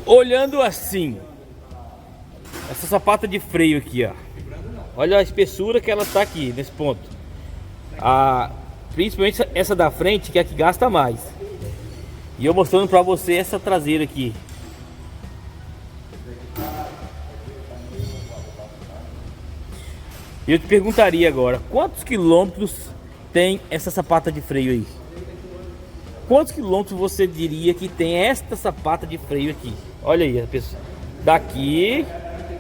Olhando assim, essa sapata de freio aqui, ó. Olha a espessura que ela tá aqui, nesse ponto. Principalmente essa da frente, que é a que gasta mais. E eu mostrando pra você essa traseira aqui. Eu te perguntaria agora, quantos quilômetros tem essa sapata de freio aí? Quantos quilômetros você diria que tem esta sapata de freio aqui? Olha aí, a pessoa. Daqui,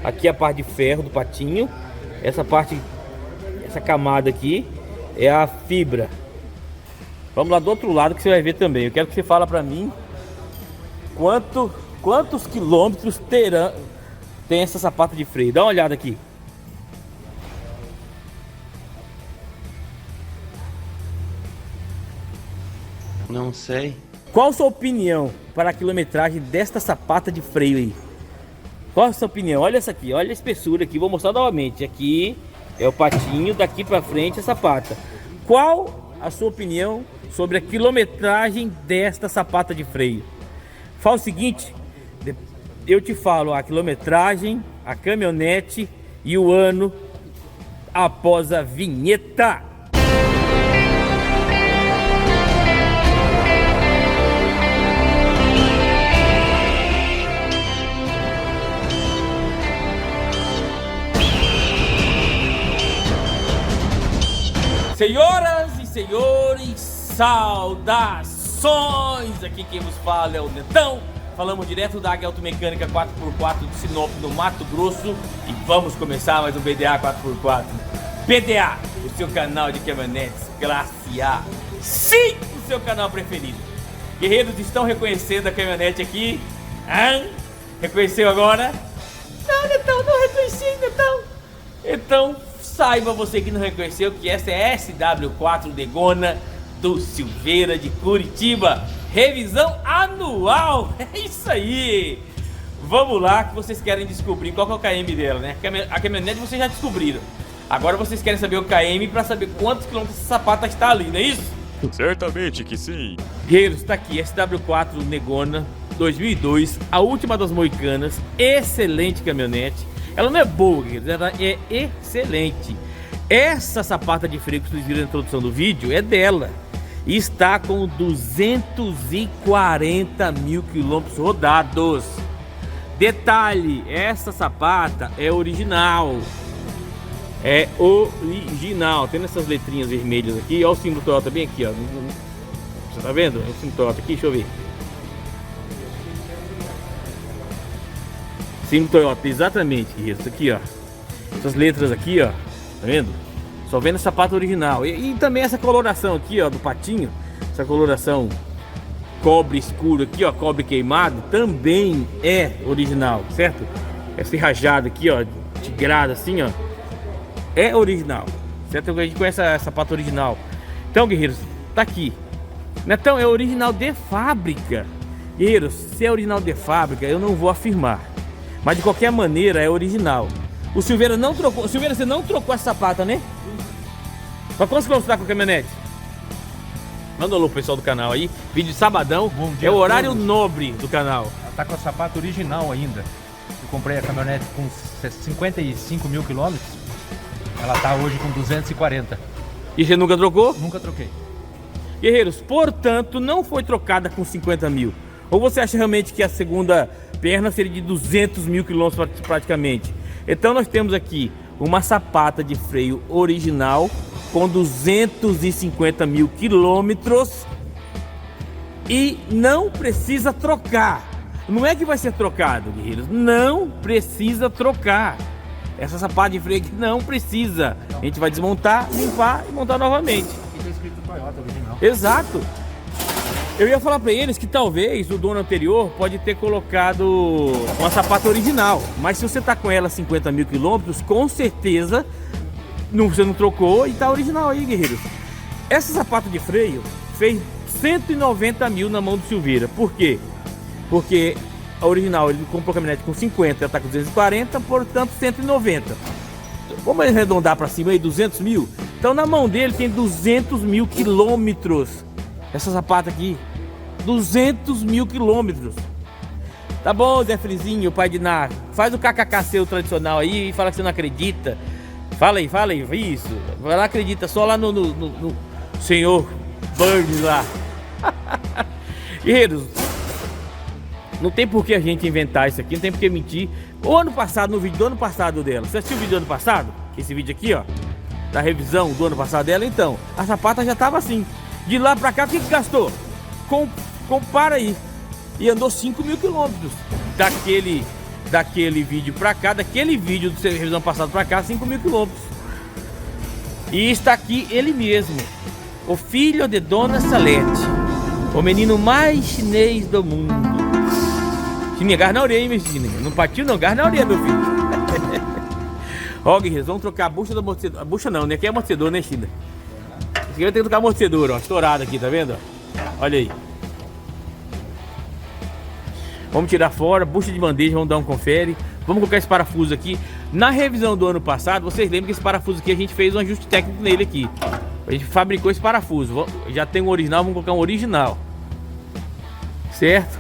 aqui a parte de ferro do patinho. Essa parte, essa camada aqui é a fibra. Vamos lá do outro lado que você vai ver também. Eu quero que você fale pra mim quantos quilômetros tem essa sapata de freio. Dá uma olhada aqui. Não sei. Qual a sua opinião para a quilometragem desta sapata de freio aí? Qual a sua opinião? Olha essa aqui, olha a espessura aqui, vou mostrar novamente. Aqui é o patinho, daqui para frente a sapata. Qual a sua opinião sobre a quilometragem desta sapata de freio? Fala o seguinte, eu te falo a quilometragem, a caminhonete e o ano após a vinheta. Senhoras e senhores, saudações! Aqui quem vos fala é o Netão. Falamos direto da Águia Automecânica 4x4 de Sinop, no Mato Grosso. E vamos começar mais um BDA 4x4. BDA, o seu canal de caminhonetes classe A. Sim, o seu canal preferido. Guerreiros, estão reconhecendo a caminhonete aqui? Reconheceu agora? Não, Netão, não reconheci, Netão. Então, saiba você que não reconheceu que essa é a SW4 Degona do Silveira de Curitiba. Revisão anual, é isso aí. Vamos lá que vocês querem descobrir qual que é o KM dela, né? A caminhonete vocês já descobriram. Agora vocês querem saber o KM para saber quantos quilômetros essa sapata está ali, não é isso? Certamente que sim. Guerreiros, está aqui, SW4 Degona 2002, a última das moicanas, excelente caminhonete. Ela não é boa, ela é excelente. Essa sapata de freio que vocês viram na introdução do vídeo é dela. E está com 240 mil quilômetros rodados. Detalhe, essa sapata é original. É original. Tem essas letrinhas vermelhas aqui. Olha o símbolo Toyota bem aqui, ó. Você tá vendo? É o símbolo Toyota aqui, deixa eu ver. Símbolo Toyota, exatamente, isso aqui, ó. Essas letras aqui, ó, tá vendo? Só vendo a sapata original. E também essa coloração aqui, ó, do patinho. Essa coloração cobre escuro aqui, ó, cobre queimado, também é original, certo? Esse rajado aqui, ó, tigrado assim, ó, é original, certo? A gente conhece a sapata original. Então, guerreiros, tá aqui. Netão, é original de fábrica. Guerreiros, se é original de fábrica, eu não vou afirmar. Mas de qualquer maneira é original. O Silveira não trocou. Silveira, você não trocou essa sapata, né? Pra quantos quilômetros tá com a caminhonete? Manda um alô pro pessoal do canal aí. Vídeo de sabadão. Bom dia, é o horário todos. nobre do canal. Ela tá com a sapata original ainda. Eu comprei a caminhonete com 55 mil quilômetros. Ela tá hoje com 240. E você nunca trocou? Nunca troquei. Guerreiros, portanto, não foi trocada com 50 mil. Ou você acha realmente que a segunda perna seria de 200 mil quilômetros praticamente? Então nós temos aqui uma sapata de freio original com 250 mil quilômetros e não precisa trocar. Não é que vai ser trocado, guerreiros, não precisa trocar. Essa sapata de freio aqui não precisa. A gente vai desmontar, limpar e montar novamente. Aqui tá escrito Toyota original. Exato. Eu ia falar pra eles que talvez o dono anterior pode ter colocado uma sapata original. Mas se você tá com ela 50 mil quilômetros, com certeza você não trocou e tá original aí, guerreiros. Essa sapata de freio fez 190 mil na mão do Silveira. Por quê? Porque a original ele comprou a caminhonete com 50, ela tá com 240, portanto 190. Vamos arredondar pra cima aí, 200 mil? Então na mão dele tem 200 mil quilômetros. Essa sapata aqui, 200 mil quilômetros. Tá bom, Zé Frizinho, pai de Ná. Faz o kkk seu tradicional aí e fala que você não acredita. Fala aí, isso. Vai lá, acredita só lá no senhor Burns lá. Guerreiros, não tem por que a gente inventar isso aqui, não tem por que mentir. O ano passado, no vídeo do ano passado dela, você assistiu o vídeo do ano passado? Esse vídeo aqui, ó, da revisão do ano passado dela, então, a sapata já tava assim. De lá pra cá, o que gastou? Compara aí. E andou 5 mil quilômetros daquele vídeo pra cá, daquele vídeo do revisão passado pra cá, 5 mil quilômetros. E está aqui ele mesmo, o filho de Dona Salete, o menino mais chinês do mundo. Chininha, agarra na orelha, meu Chininha. Não partiu não, agarra na orelha, meu filho. Ó, guerreiros, vamos trocar a bucha do amortecedor. A bucha não, né? Aqui é amortecedor, né, China? Esse aqui vai ter que trocar amortecedor, ó, estourado aqui, tá vendo? Olha aí. Vamos tirar fora, bucha de bandeja, vamos dar um confere. Vamos colocar esse parafuso aqui. Na revisão do ano passado, vocês lembram que esse parafuso aqui a gente fez um ajuste técnico nele aqui. A gente fabricou esse parafuso. Já tem um original, vamos colocar um original. Certo?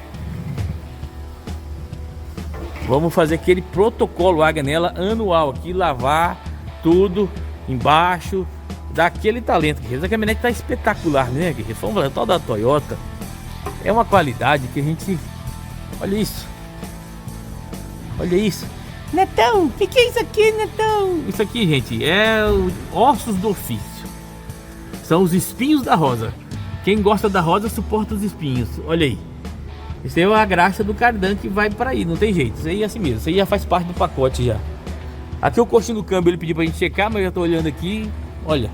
Vamos fazer aquele protocolo Águia nela anual aqui, lavar tudo embaixo, dar aquele talento. Essa caminhonete tá espetacular, né? Vamos falar tal da Toyota. É uma qualidade que a gente... Olha isso. Olha isso. Netão, o que é isso aqui, Netão? Isso aqui, gente, é ossos do ofício. São os espinhos da rosa. Quem gosta da rosa suporta os espinhos. Olha aí. Isso aí é a graxa do cardan que vai para aí, não tem jeito. Isso aí é assim mesmo, isso aí já faz parte do pacote já. Aqui o coxinho do câmbio ele pediu pra gente checar, mas eu já tô olhando aqui. Olha,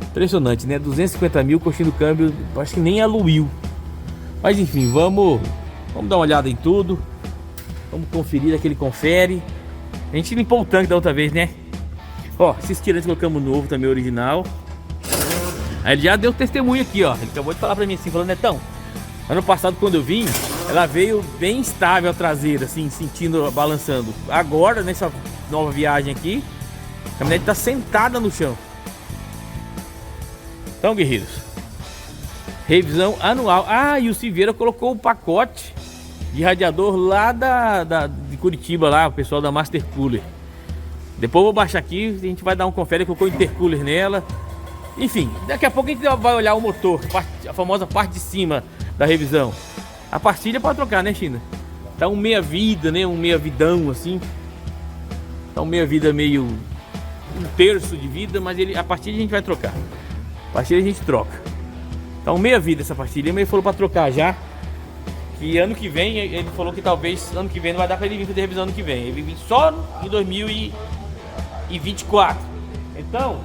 impressionante, né? 250 mil, coxinho do câmbio, acho que nem aluiu. Mas enfim, vamos dar uma olhada em tudo. Vamos conferir aquele confere. A gente limpou o tanque da outra vez, né? Ó, esses tirantes colocamos novo também, original. Aí ele já deu testemunho aqui, ó. Ele acabou de falar pra mim assim, falando, Netão, ano passado quando eu vim, ela veio bem estável a traseira, assim, sentindo, balançando. Agora, nessa nova viagem aqui, a caminhonete tá sentada no chão. Então, guerreiros, revisão anual. Ah, e o Silveira colocou o pacote de radiador lá de Curitiba, lá, o pessoal da Master Cooler. Depois eu vou baixar aqui, a gente vai dar um confere, colocou intercooler nela. Enfim, daqui a pouco a gente vai olhar o motor, a famosa parte de cima da revisão. A pastilha pode trocar, né, China? Tá um meia vida, né? Um meia vidão assim. Tá um meia vida meio um terço de vida, mas a pastilha a gente vai trocar. A pastilha a gente troca. Tá um meia vida essa pastilha, mas ele falou pra trocar já. Que ano que vem, ele falou que talvez ano que vem não vai dar pra ele vir fazer revisão ano que vem. Ele vai vir só em 2024. Então,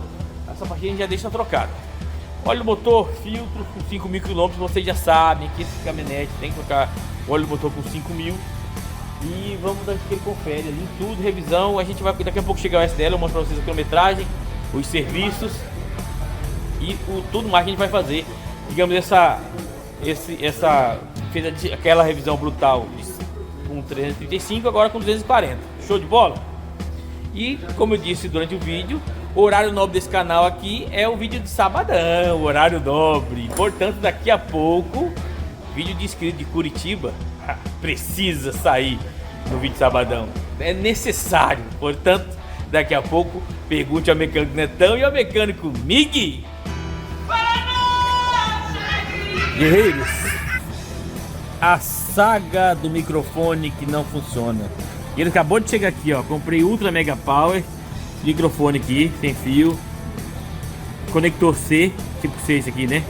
essa pastilha a gente já deixa trocada. Óleo do motor, filtro com 5 mil quilômetros, vocês já sabem que esse caminhonete tem que trocar óleo do motor com 5 mil. E vamos dar aquele confere ali em tudo, revisão. A gente vai daqui a pouco chegar ao STL, eu mostro pra vocês a quilometragem, os serviços e tudo mais que a gente vai fazer. Digamos, fez aquela revisão brutal com 335, agora com 240. Show de bola? E como eu disse durante o vídeo, o horário nobre desse canal aqui é o vídeo de sabadão, horário nobre. Portanto, daqui a pouco, vídeo de inscrito de Curitiba precisa sair no vídeo de sabadão. É necessário. Portanto, daqui a pouco, pergunte ao mecânico Netão e ao mecânico Migui. Guerreiros, a saga do microfone que não funciona. Ele acabou de chegar aqui, ó. Comprei Ultra Mega Power. Microfone aqui, sem fio. Conector C, tipo C esse aqui, né?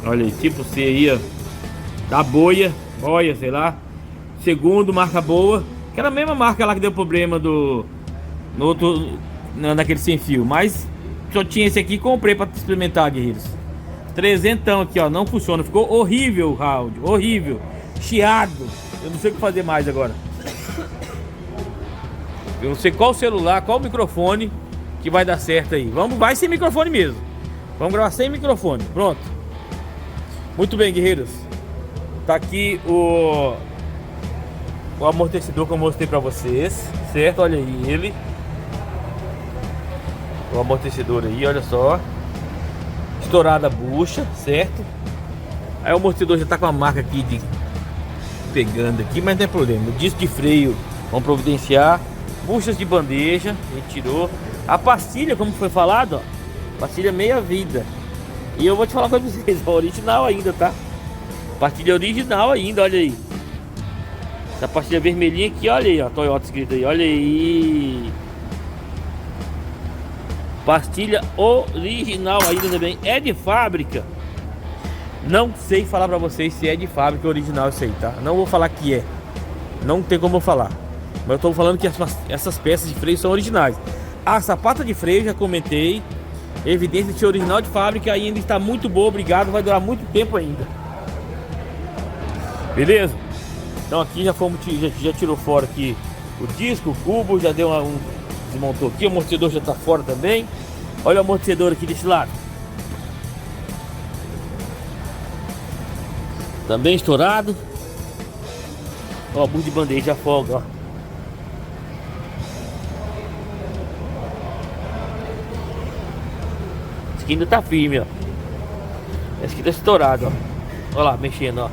Olha aí, tipo C aí, ó. Da boia, sei lá. Segundo, marca boa. Aquela mesma marca lá que deu problema naquele sem fio. Mas só tinha esse aqui e comprei pra experimentar, guerreiros. 300 aqui, ó. Não funciona. Ficou horrível o áudio. Horrível. Chiado. Eu não sei o que fazer mais agora. Eu não sei qual celular, qual microfone que vai dar certo aí. Vai sem microfone mesmo. Vamos gravar sem microfone. Pronto. Muito bem, guerreiros. Tá aqui o amortecedor que eu mostrei pra vocês. Certo? Olha aí ele. O amortecedor aí, olha só. Estourada a bucha, certo? Aí o amortecedor já tá com a marca aqui pegando aqui, mas não é problema. O disco de freio vamos providenciar. Buchas de bandeja, a gente tirou. A pastilha, como foi falado, ó, pastilha meia vida. E eu vou te falar uma coisa pra vocês, original ainda, tá? Pastilha original ainda, olha aí. Essa pastilha vermelhinha aqui, olha aí, ó, Toyota escrito aí, olha aí. Pastilha original ainda também, é de fábrica. Não sei falar pra vocês se é de fábrica original isso aí, tá? Não vou falar que é, não tem como eu falar. Mas eu tô falando que essas peças de freio são originais. A sapata de freio, já comentei, evidência de ser original de fábrica, ainda está muito boa, obrigado, vai durar muito tempo ainda. Beleza? Então aqui já tirou fora aqui o disco, o cubo, já deu desmontou aqui, o amortecedor já está fora também. Olha o amortecedor aqui desse lado. Também estourado. Ó, bucho de bandeja, folga, ó. Esse aqui ainda tá firme, ó. Esse aqui tá estourado, ó. Olha lá, mexendo, ó.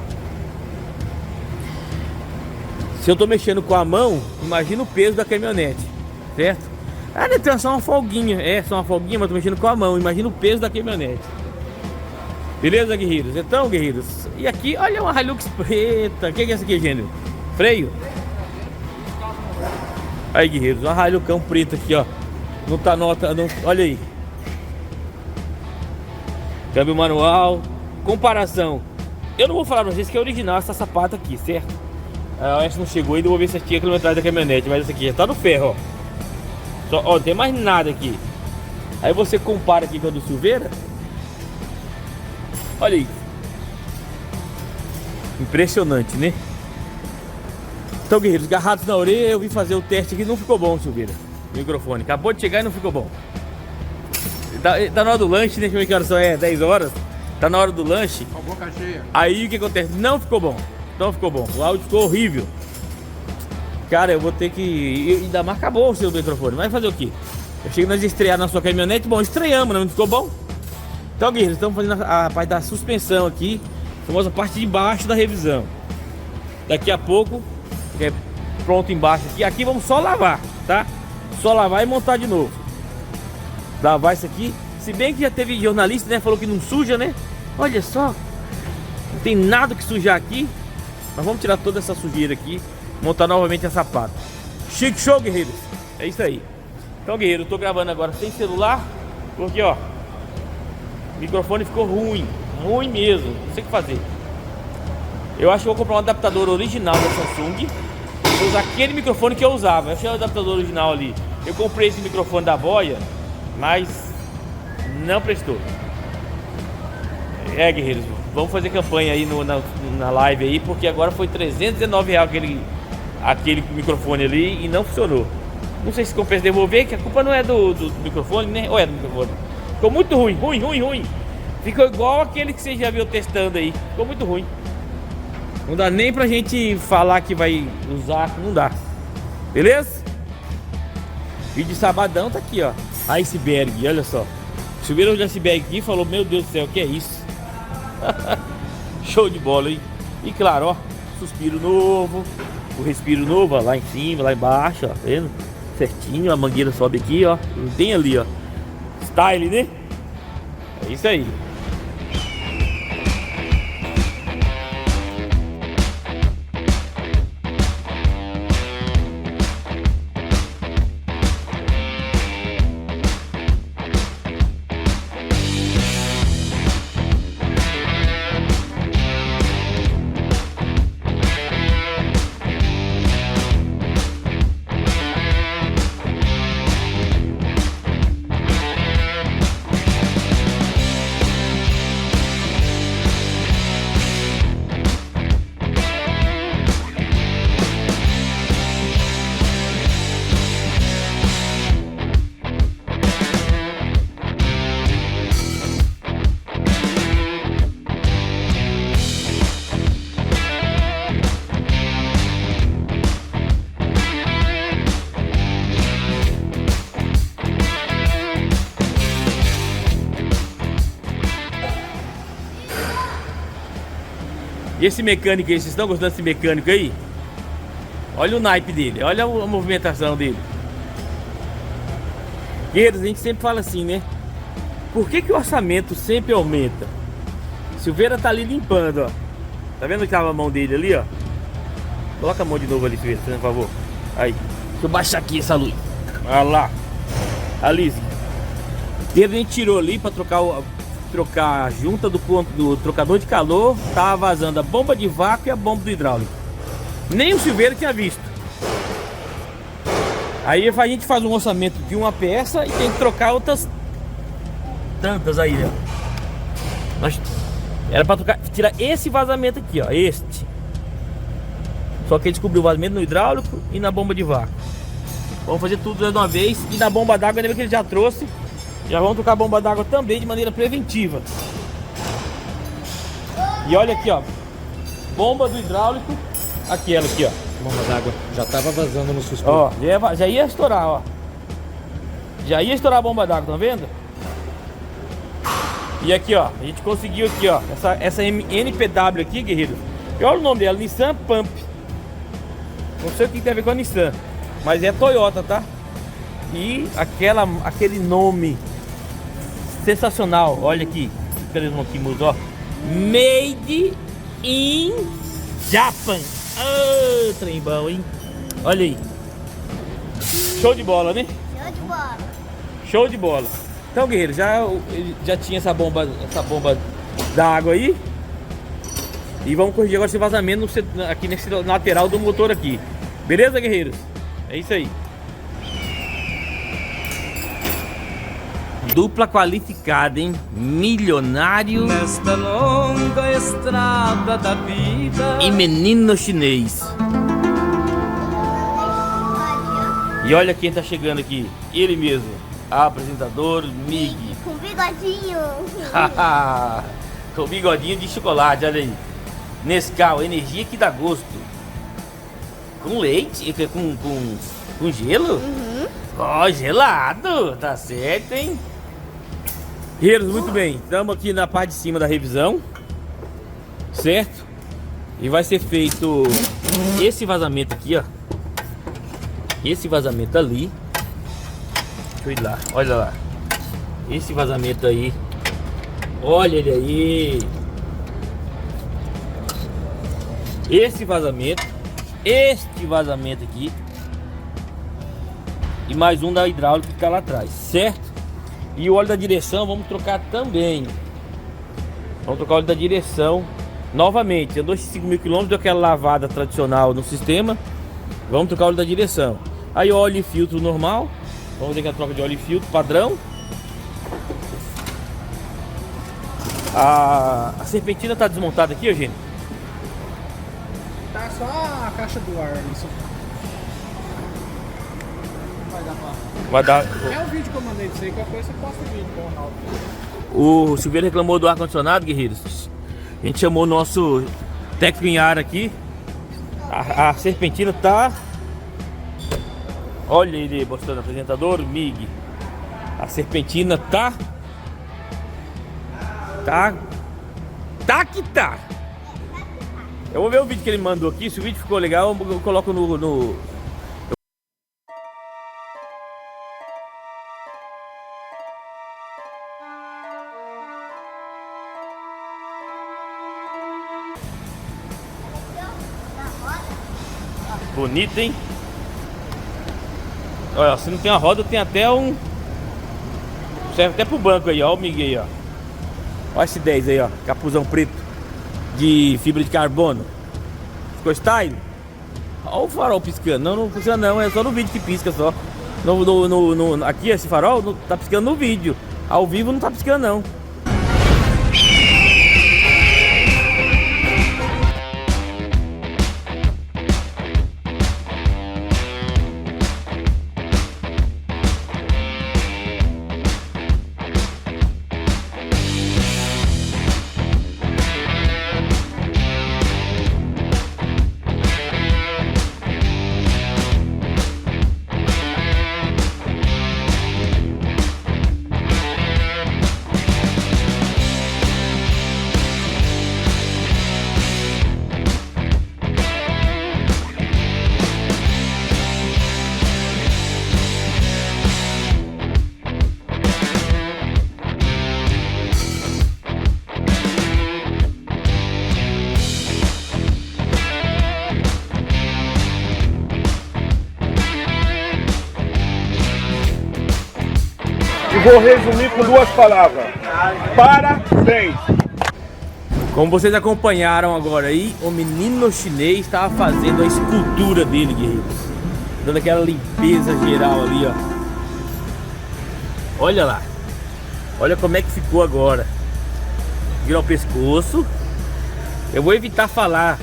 Se eu tô mexendo com a mão, imagina o peso da caminhonete, certo? Ah, né, tem só uma folguinha. É, só uma folguinha, mas tô mexendo com a mão. Imagina o peso da caminhonete. Beleza, guerreiros? Então, guerreiros, e aqui, olha uma Hilux preta. O que é essa aqui, gênero? Freio? Aí, guerreiros, uma Hiluxão preta aqui, ó. Não tá nota, não, olha aí. Câmbio manual. Comparação. Eu não vou falar pra vocês que é original essa sapata aqui, certo? A OS não chegou ainda, vou ver se aqui é a quilometragem da caminhonete. Mas essa aqui já tá no ferro, ó. Só, ó, não tem mais nada aqui. Aí você compara aqui com a do Silveira. Olha aí. Impressionante, né? Então, guerreiros, agarrados na orelha, eu vim fazer o teste aqui. Não ficou bom, Silveira. O microfone acabou de chegar e não ficou bom. Tá na hora do lanche, né? Deixa eu ver que horas são, 10 horas. Tá na hora do lanche. Com a boca cheia. Aí o que acontece? Não ficou bom. Não ficou bom. O áudio ficou horrível. Cara, eu vou ter que... Ainda mais acabou o seu microfone. Vai fazer o quê? Eu cheguei nós estrear na sua caminhonete. Bom, estreamos, não ficou bom? Então, guerreiros, estamos fazendo a parte da suspensão aqui. A famosa parte de baixo da revisão. Daqui a pouco, é pronto embaixo aqui. Aqui vamos só lavar, tá? Só lavar e montar de novo. Lavar isso aqui. Se bem que já teve jornalista, né? Falou que não suja, né? Olha só. Não tem nada que sujar aqui. Mas vamos tirar toda essa sujeira aqui. Montar novamente a sapata. Chique show, guerreiros. É isso aí. Então, guerreiro, eu tô gravando agora sem celular. Porque, ó, o microfone ficou ruim. Ruim mesmo. Não sei o que fazer. Eu acho que vou comprar um adaptador original da Samsung. Vou usar aquele microfone que eu usava. Eu achei o adaptador original ali. Eu comprei esse microfone da Boya, mas não prestou. É, guerreiros, vamos fazer campanha aí na live aí, porque agora foi R$319 aquele microfone ali e não funcionou. Não sei se compensa devolver, que a culpa não é do microfone, né? Ou é do microfone? Ficou muito ruim. Ficou igual aquele que você já viu testando aí. Ficou muito ruim. Não dá nem pra gente falar que vai usar, não dá. Beleza? Vídeo de sabadão tá aqui, ó. Iceberg, olha só. Subiram de iceberg aqui e falou, meu Deus do céu, o que é isso? Show de bola, hein? E claro, ó, suspiro novo, o respiro novo, ó, lá em cima, lá embaixo, ó, tá vendo? Certinho, a mangueira sobe aqui, ó. Não tem ali, ó. Style, né? É isso aí. E esse mecânico aí, vocês estão gostando desse mecânico aí? Olha o naipe dele, olha a movimentação dele. Guerreiros, a gente sempre fala assim, né? Por que o orçamento sempre aumenta? Silveira tá ali limpando, ó. Tá vendo que tava a mão dele ali, ó? Coloca a mão de novo ali, Silveira, por favor. Aí. Deixa eu baixar aqui essa luz. Olha lá. Ali. E a gente tirou ali pra trocar a junta do trocador de calor. Tava vazando a bomba de vácuo e a bomba do hidráulico. Nem o Silveira tinha visto. Aí a gente faz um orçamento de uma peça e tem que trocar outras tantas aí, ó. Era pra tirar esse vazamento aqui, ó. Este. Só que ele descobriu o vazamento no hidráulico e na bomba de vácuo. Vamos fazer tudo de uma vez. E na bomba d'água, lembra que ele já trouxe. Já vamos trocar a bomba d'água também de maneira preventiva. E olha aqui, ó. Bomba do hidráulico. Aquela aqui, ó. Bomba d'água já tava vazando no suspense. Ó, já ia estourar, ó. Já ia estourar a bomba d'água, tá vendo? E aqui, ó, a gente conseguiu aqui, ó, essa NPW aqui, guerreiros. E olha o nome dela, Nissan Pump. Não sei o que tem a ver com a Nissan, mas é Toyota, tá? E aquele nome sensacional, olha aqui, aqui ó. Made in Japan. Ah, trem bom, hein? Olha aí. Show de bola, né? Show de bola. Show de bola. Então, guerreiro, já tinha essa bomba d'água aí. E vamos corrigir agora esse vazamento aqui nesse lateral do motor aqui. Beleza, guerreiros? É isso aí. Dupla qualificada, hein? Milionário Nesta longa estrada da vida. e menino chinês. E olha quem tá chegando aqui. Ele mesmo, apresentador Mig. Com bigodinho. Com bigodinho de chocolate, olha aí. Nescau, energia que dá gosto. Com leite, com gelo? Uhum. Ó, gelado, tá certo, hein? Guerreiros, muito bem. Estamos aqui na parte de cima da revisão, certo? E vai ser feito esse vazamento aqui, ó. Esse vazamento ali. Deixa eu ir lá, olha lá. Esse vazamento aí. Olha ele aí. Esse vazamento. Este vazamento aqui. E mais um da hidráulica que tá lá atrás, certo? E o óleo da direção vamos trocar também. Vamos trocar o óleo da direção novamente. Andou 5.000 km, deu aquela lavada tradicional no sistema. Vamos trocar o óleo da direção. Aí óleo e filtro normal. Vamos ver que a troca de óleo e filtro padrão. A serpentina tá desmontada aqui, Eugênio? Tá só a caixa do ar, isso. Vai dar. É o vídeo que eu mandei disso aí, qualquer coisa você posta o vídeo com o Ronaldo. O Silveira reclamou do ar-condicionado, guerreiros. A gente chamou o nosso técnico em ar aqui. A serpentina tá. Olha ele mostrando, apresentador Mig. A serpentina tá. Tá que tá. Eu vou ver o vídeo que ele mandou aqui. Se o vídeo ficou legal, eu coloco no... Bonito, hein? Olha, se não tem uma roda, tem até um... Serve até pro banco aí, ó. O Mig aí, ó. Olha esse 10 aí, ó. Capuzão preto de fibra de carbono. Ficou style? Olha o farol piscando. Não, não pisca não. É só no vídeo que pisca só. Aqui, esse farol tá piscando no vídeo. Ao vivo não tá piscando não. vou resumir com 2 palavras. Parabéns! Como vocês acompanharam agora aí, o menino chinês estava fazendo a escultura dele, guerreiros. Dando aquela limpeza geral ali, ó. Olha lá. Olha como é que ficou agora. Virar o pescoço. Eu vou evitar falar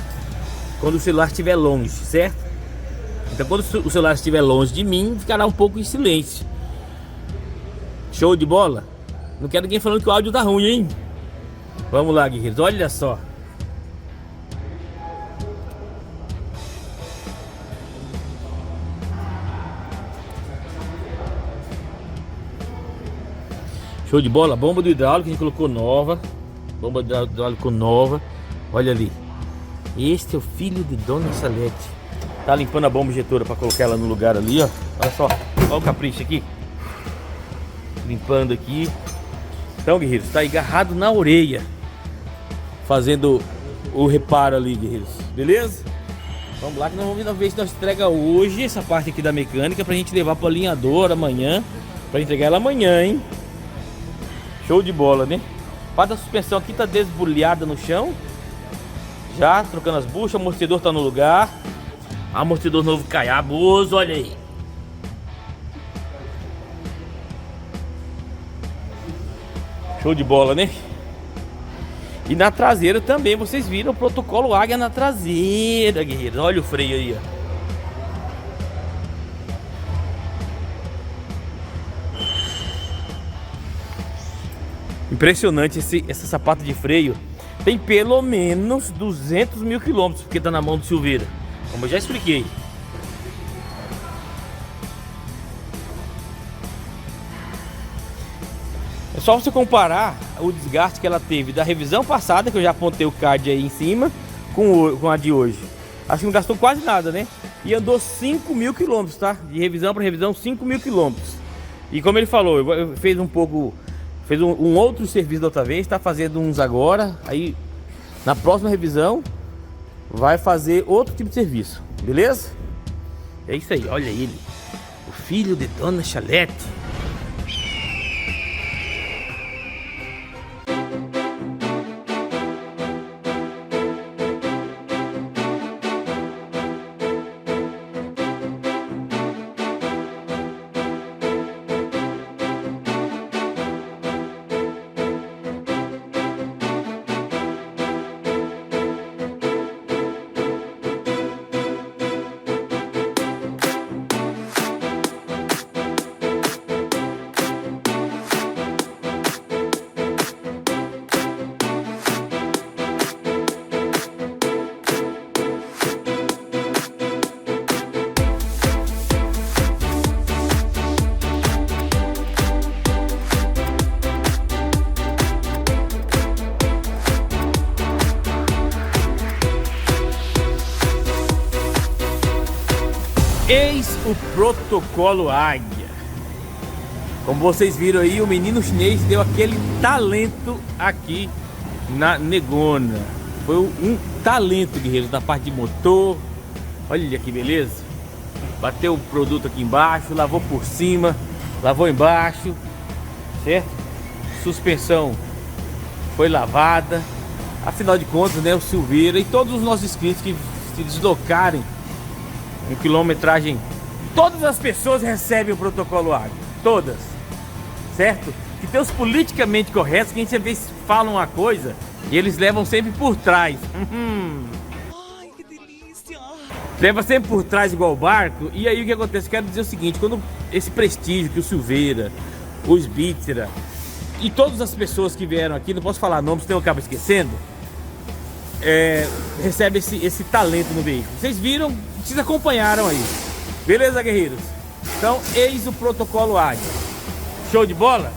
quando o celular estiver longe, certo? Então quando o celular estiver longe de mim, ficará um pouco em silêncio. Show de bola? Não quero ninguém falando que o áudio tá ruim, hein? Vamos lá, guerreiros, olha só. Show de bola, bomba do hidráulico a gente colocou nova. Bomba do hidráulico nova. Olha ali. Este é o filho de Dona Salete. Tá limpando a bomba injetora para colocar ela no lugar ali, ó. Olha só, olha o capricho aqui. Limpando aqui. Então, guerreiros, tá agarrado na orelha, fazendo o reparo ali, guerreiros. Beleza? Vamos lá que nós vamos ver se nós entrega hoje essa parte aqui da mecânica pra gente levar pro alinhador amanhã. Pra entregar ela amanhã, hein? Show de bola, né? A parte da suspensão aqui tá desbulhada no chão. Já trocando as buchas, o amortecedor tá no lugar. Amortecedor novo caiaboso, olha aí. Show de bola, né? E na traseira também, vocês viram o protocolo Águia na traseira, guerreiros. Olha o freio aí, ó. Impressionante essa sapata de freio. Tem pelo menos 200 mil quilômetros, porque tá na mão do Silveira, como eu já expliquei. É só você comparar o desgaste que ela teve da revisão passada, que eu já apontei o card aí em cima, com a de hoje. Acho que não gastou quase nada, né? E andou 5 mil quilômetros, tá? De revisão para revisão, 5 mil quilômetros. E como ele falou, fez um pouco... Fez um outro serviço da outra vez, está fazendo uns agora. Aí na próxima revisão vai fazer outro tipo de serviço, beleza? É isso aí, olha ele, o filho de Dona Salete. Eis o protocolo Águia. Como vocês viram aí, o menino chinês deu aquele talento aqui na negona. Foi um talento, guerreiros, na parte de motor. Olha que beleza. Bateu o produto aqui embaixo, lavou por cima, lavou embaixo, certo? Suspensão foi lavada. Afinal de contas, né, o Silveira e todos os nossos inscritos que se deslocarem em quilometragem, todas as pessoas recebem o protocolo Águia, todas, certo? Que tem os politicamente corretos que a gente às vezes fala uma coisa e eles levam sempre por trás. Ai, que delícia! Leva sempre por trás igual o barco. E aí o que acontece? Eu quero dizer o seguinte: quando esse prestígio que o Silveira, o Sbitzer e todas as pessoas que vieram aqui, não posso falar nomes, senão eu acabo esquecendo, recebe esse talento no veículo. Vocês viram, vocês acompanharam aí. Beleza, guerreiros? Então, eis o protocolo Águia. Show de bola?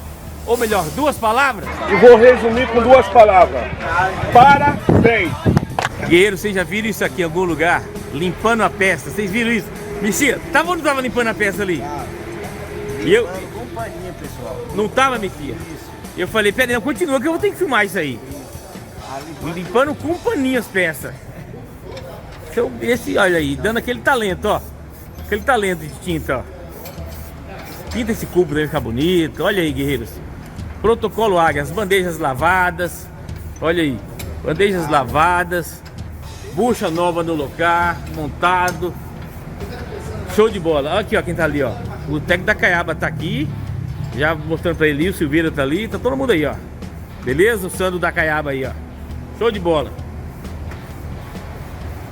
Ou melhor, 2 palavras? E vou resumir com 2 palavras. Parabéns! Guerreiros, vocês já viram isso aqui em algum lugar? Limpando a peça, vocês viram isso? Mexia, tava ou não tava limpando a peça ali? E eu... companhia, pessoal. Não tava, Mexia? Eu falei, peraí, não, continua que eu vou ter que filmar isso aí. Limpando com paninho as peças. Esse, olha aí, dando aquele talento, ó. Aquele talento de tinta, ó. Pinta esse cubo pra ficar bonito. Olha aí, guerreiros. Protocolo Águia, as bandejas lavadas. Olha aí, bandejas lavadas. Bucha nova no lugar, montado. Show de bola. Olha aqui, ó, quem tá ali, ó. O técnico da Caiaba tá aqui. Já mostrando pra ele, o Silveira tá ali. Tá todo mundo aí, ó. Beleza? O Sandro da Caiaba aí, ó. Show de bola.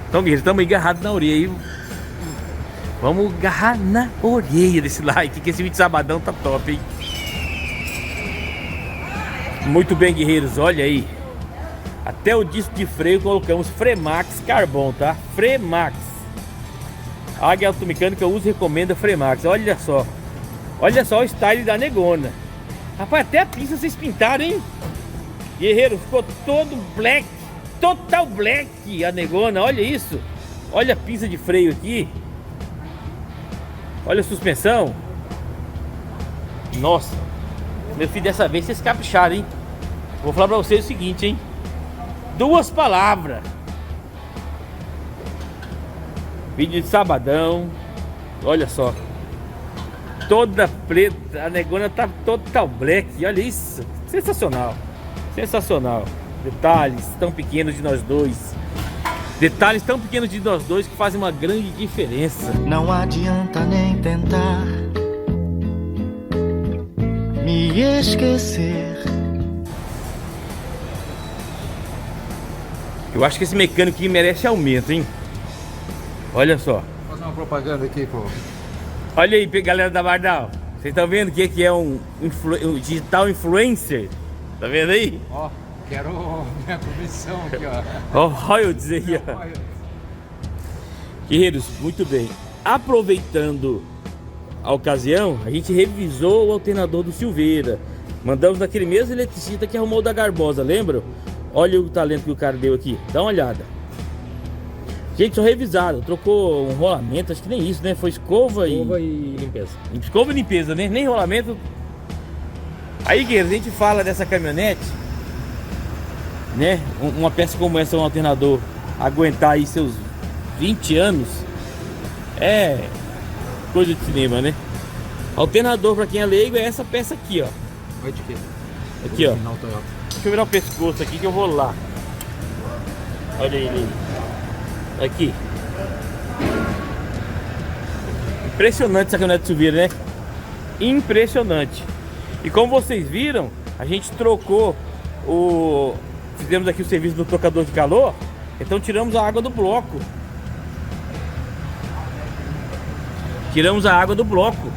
Então, guerreiros, estamos agarrados na orelha aí. Vamos agarrar na orelha desse like, que esse vídeo de sabadão tá top, hein? Muito bem, guerreiros, olha aí. Até o disco de freio colocamos Fremax Carbon, tá? Fremax. A Águia Automecânica usa e recomenda Fremax. Olha só. Olha só o style da negona. Rapaz, até a pista vocês pintaram, hein? Guerreiro, ficou todo black. Total black a negona, olha isso. Olha a pista de freio aqui. Olha a suspensão. Nossa. Meu filho, dessa vez vocês capricharam, hein? Vou falar pra vocês o seguinte, hein? 2 palavras. Vídeo de sabadão. Olha só. Toda preta. A negona tá total black. Olha isso. Sensacional. Sensacional. Detalhes tão pequenos de nós dois. Detalhes tão pequenos de nós dois que fazem uma grande diferença. Não adianta nem tentar me esquecer. Eu acho que esse mecânico aqui merece aumento, hein? Olha só. Vou fazer uma propaganda aqui, pô. Olha aí, galera da Bardal. Vocês estão vendo o que é um digital influencer? Tá vendo aí? Ó, quero minha comissão aqui, ó. Olha eu dizer aí, ó. Guerreiros, muito bem. Aproveitando a ocasião, a gente revisou o alternador do Silveira. Mandamos naquele mesmo eletricista que arrumou o da Garbosa, lembram? Olha o talento que o cara deu aqui. Dá uma olhada. Gente, só revisado. Trocou um rolamento, acho que nem isso, né? Foi escova e limpeza. Escova e limpeza, né? Nem rolamento. Aí, guerreiros, a gente fala dessa caminhonete, né? Uma peça como essa, um alternador, aguentar aí seus 20 anos é coisa de cinema, né? Alternador, pra quem é leigo, é essa peça aqui, ó. Vai de quê? Aqui, ó. Deixa eu virar o pescoço aqui que eu vou lá. Olha ele. Aqui. Impressionante essa caminhonete de Silveira, né? Impressionante. E como vocês viram, a gente trocou o... Fizemos aqui o serviço do trocador de calor. Então tiramos a água do bloco. Tiramos a água do bloco.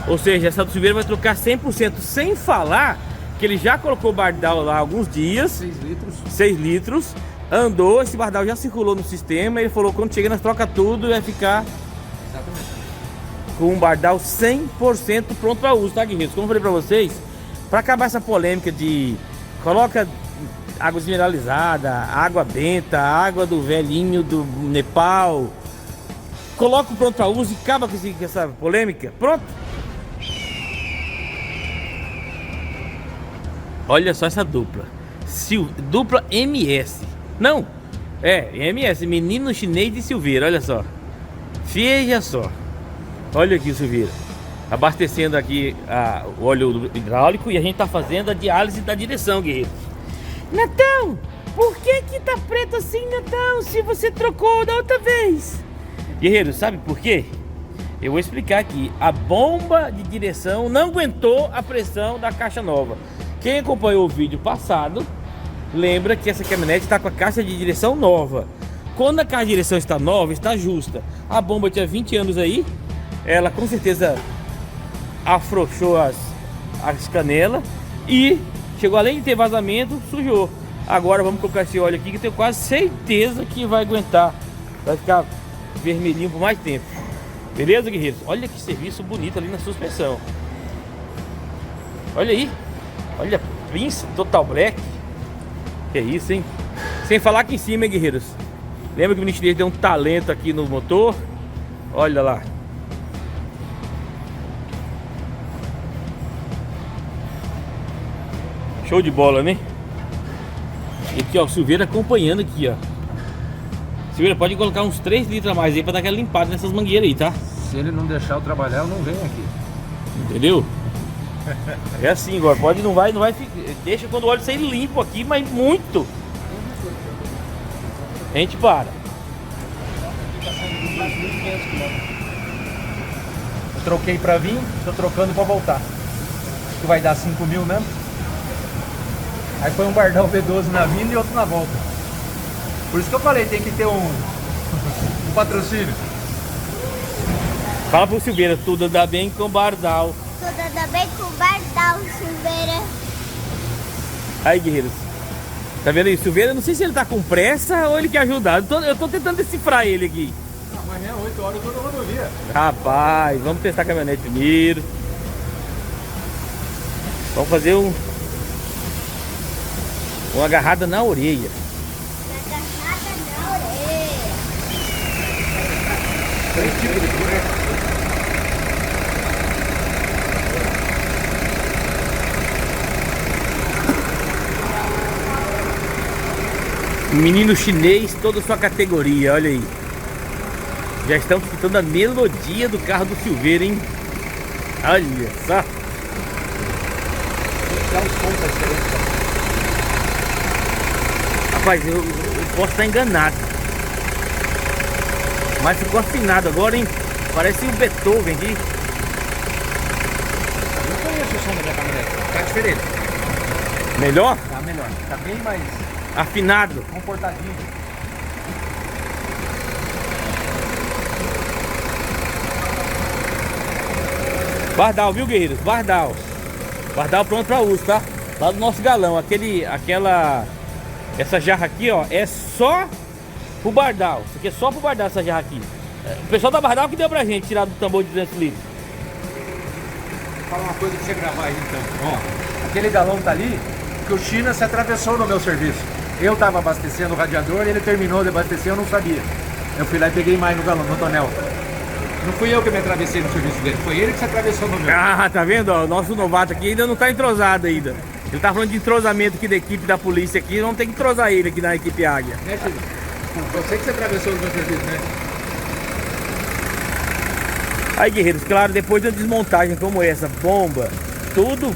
Ou seja, essa do Silveira vai trocar 100%. Sem falar que ele já colocou o bardal lá há alguns dias. 6 litros. 6 litros. Andou, esse bardal já circulou no sistema. Ele falou que quando chega nós troca tudo e vai ficar... Exatamente. Com um bardal 100% pronto para uso, tá, guerreiros? Como eu falei para vocês, para acabar essa polêmica de coloca água mineralizada, água benta, água do velhinho do Nepal, coloca o pronto para uso e acaba com essa polêmica. Pronto. Olha só essa dupla. Dupla MS. Não, é MS, Menino Chinês de Silveira, olha só. Veja só. Olha aqui o Silveira, abastecendo aqui o óleo hidráulico e a gente tá fazendo a diálise da direção, guerreiro. Netão, por que tá preto assim, Netão, se você trocou da outra vez? Guerreiro, sabe por quê? Eu vou explicar aqui. A bomba de direção não aguentou a pressão da caixa nova. Quem acompanhou o vídeo passado, lembra que essa caminhonete está com a caixa de direção nova. Quando a caixa de direção está nova, está justa. A bomba tinha 20 anos aí. Ela com certeza afrouxou as canelas e chegou, além de ter vazamento, sujou. Agora vamos colocar esse óleo aqui que eu tenho quase certeza que vai aguentar. Vai ficar vermelhinho por mais tempo. Beleza, guerreiros? Olha que serviço bonito ali na suspensão. Olha aí. Olha a pinça Total Black. Que é isso, hein? Sem falar aqui em cima, hein, guerreiros? Lembra que o Nitidez deu um talento aqui no motor? Olha lá. Show de bola, né? E aqui, ó, o Silveira acompanhando aqui, ó. Silveira, pode colocar uns 3 litros a mais aí pra dar aquela limpada nessas mangueiras aí, tá? Se ele não deixar eu trabalhar, eu não venho aqui. Entendeu? É assim agora, pode, não vai, deixa quando o óleo sair limpo aqui, mas muito. A gente para. Eu troquei pra vir, tô trocando pra voltar. Acho que vai dar 5 mil mesmo. Aí foi um Bardal V12 na vinda e outro na volta. Por isso que eu falei, tem que ter um patrocínio. Fala pro Silveira, tudo anda bem com o Bardal. Tudo anda bem com o Bardal, Silveira. Aí, guerreiros. Tá vendo aí? Silveira, não sei se ele tá com pressa ou ele quer ajudar. Eu tô tentando decifrar ele aqui. Amanhã, 8 horas, eu tô na rodovia. Rapaz, vamos testar a caminhonete primeiro. Vamos fazer uma agarrada na orelha. Agarrada na orelha. 3 tipos de furo, né? Menino chinês, toda a sua categoria, olha aí. Já estamos escutando a melodia do carro do Silveira, hein? Olha só. Dá uns pontos diferentes. Rapaz, eu posso estar enganado. Mas ficou afinado agora, hein? Parece o Beethoven aqui. Eu não conheço o som da minha caminhonete. Tá diferente. Melhor? Tá melhor. Tá bem mais Afinado. comportadinho. Bardal, viu, guerreiros? Bardal. Bardal pronto para uso, tá? Lá do nosso galão. Essa jarra aqui, ó, é só pro Bardal. Isso aqui é só pro Bardal, essa jarra aqui. O pessoal da Bardal que deu pra gente tirar do tambor de 200 litros. Vou falar uma coisa pra você gravar aí então. Ó, aquele galão tá ali, que o China se atravessou no meu serviço. Eu tava abastecendo o radiador e ele terminou de abastecer, eu não sabia. Eu fui lá e peguei mais no galão, no tonel. Não fui eu que me atravessei no serviço dele, foi ele que se atravessou no meu. Ah, tá vendo? Ó, o nosso novato aqui ainda não tá entrosado ainda. Ele tá falando de entrosamento aqui da equipe da polícia aqui, não tem que entrosar ele aqui na equipe Águia. Né, China? Você que se atravessou no meu serviço, né? Aí, guerreiros, claro, depois de uma desmontagem como essa, bomba, tudo,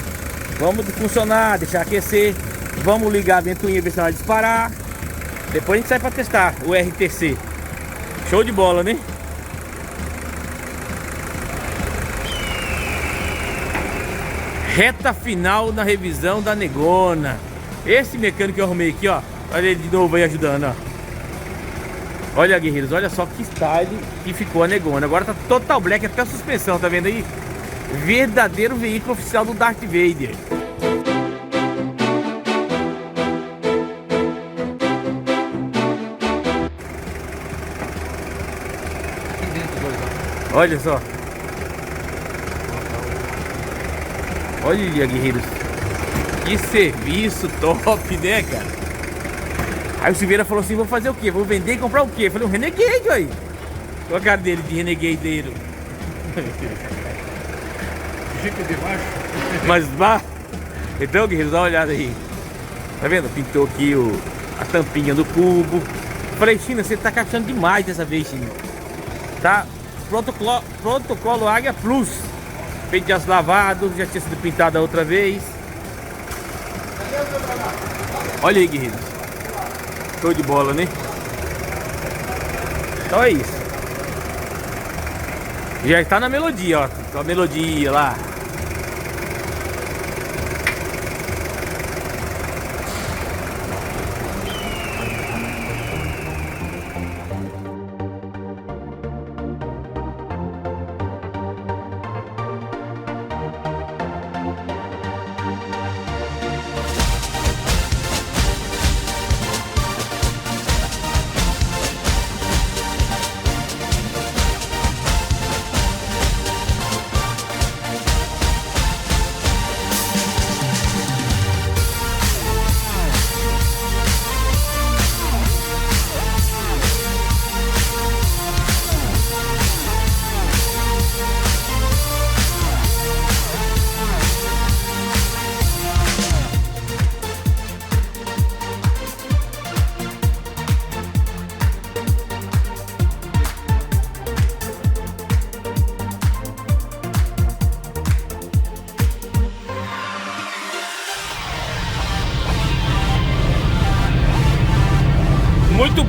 vamos funcionar, deixar aquecer, vamos ligar a ventoinha, ver se ela vai disparar. Depois a gente sai pra testar o RTC. Show de bola, né? Reta final na revisão da Negona. Esse mecânico que eu arrumei aqui, ó, olha ele de novo aí ajudando, ó. Olha, guerreiros, olha só que style que ficou a Negona. Agora tá total black, até a suspensão, tá vendo aí? Verdadeiro veículo oficial do Darth Vader. Olha só. Olha, guerreiros. Que serviço top, né, cara? Aí o Silveira falou assim, vou fazer o quê? Vou vender e comprar o quê? Eu falei, um Renegade aí. Olha a cara dele de renegadeiro. Chique de baixo. Mas vá. Então, guerreiros, dá uma olhada aí. Tá vendo? Pintou aqui a tampinha do cubo. Falei, China, você tá caixando demais dessa vez, China. Tá? Protocolo Águia Plus. Feito de aço lavado, já tinha sido pintado a outra vez. Olha aí, guerreiros. Show de bola, né? Então é isso. Já está na melodia, ó. A melodia lá.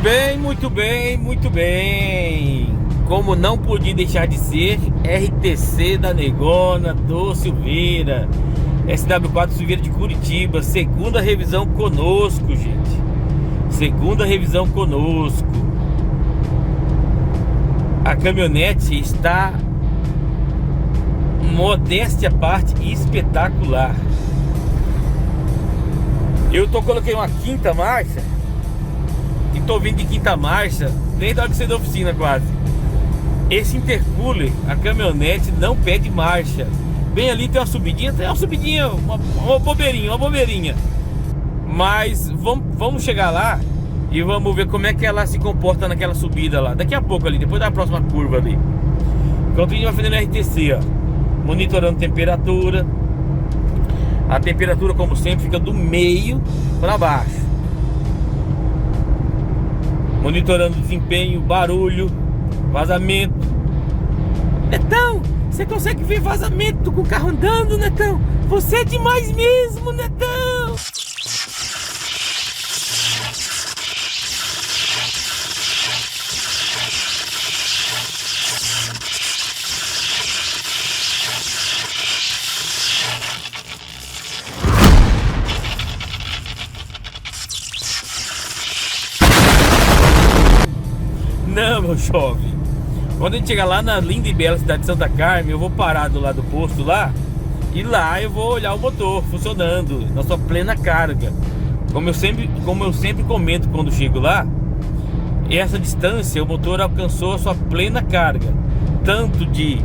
bem, muito bem, muito bem. Como não podia deixar de ser, RTC da Negona do Silveira, SW4 Silveira de Curitiba, segunda revisão conosco, gente. Segunda revisão conosco. A caminhonete está, modéstia à parte, espetacular. Eu coloquei uma quinta marcha e tô vindo de quinta marcha desde a hora que saí da oficina quase. Esse intercooler, a caminhonete não pede marcha. Bem ali tem uma subidinha, uma bobeirinha. Mas vamos chegar lá e vamos ver como é que ela se comporta naquela subida lá. Daqui a pouco ali, depois da próxima curva ali. Enquanto a gente vai fazendo RTC, ó, monitorando temperatura. A temperatura, como sempre, fica do meio para baixo. Monitorando desempenho, barulho, vazamento. Netão, você consegue ver vazamento com o carro andando, Netão? Você é demais mesmo, Netão! Não, meu jovem. Quando a gente chegar lá na linda e bela cidade de Santa Carmen, eu vou parar do lado do posto lá. E lá eu vou olhar o motor funcionando na sua plena carga. Como eu sempre comento quando chego lá, essa distância o motor alcançou a sua plena carga, tanto de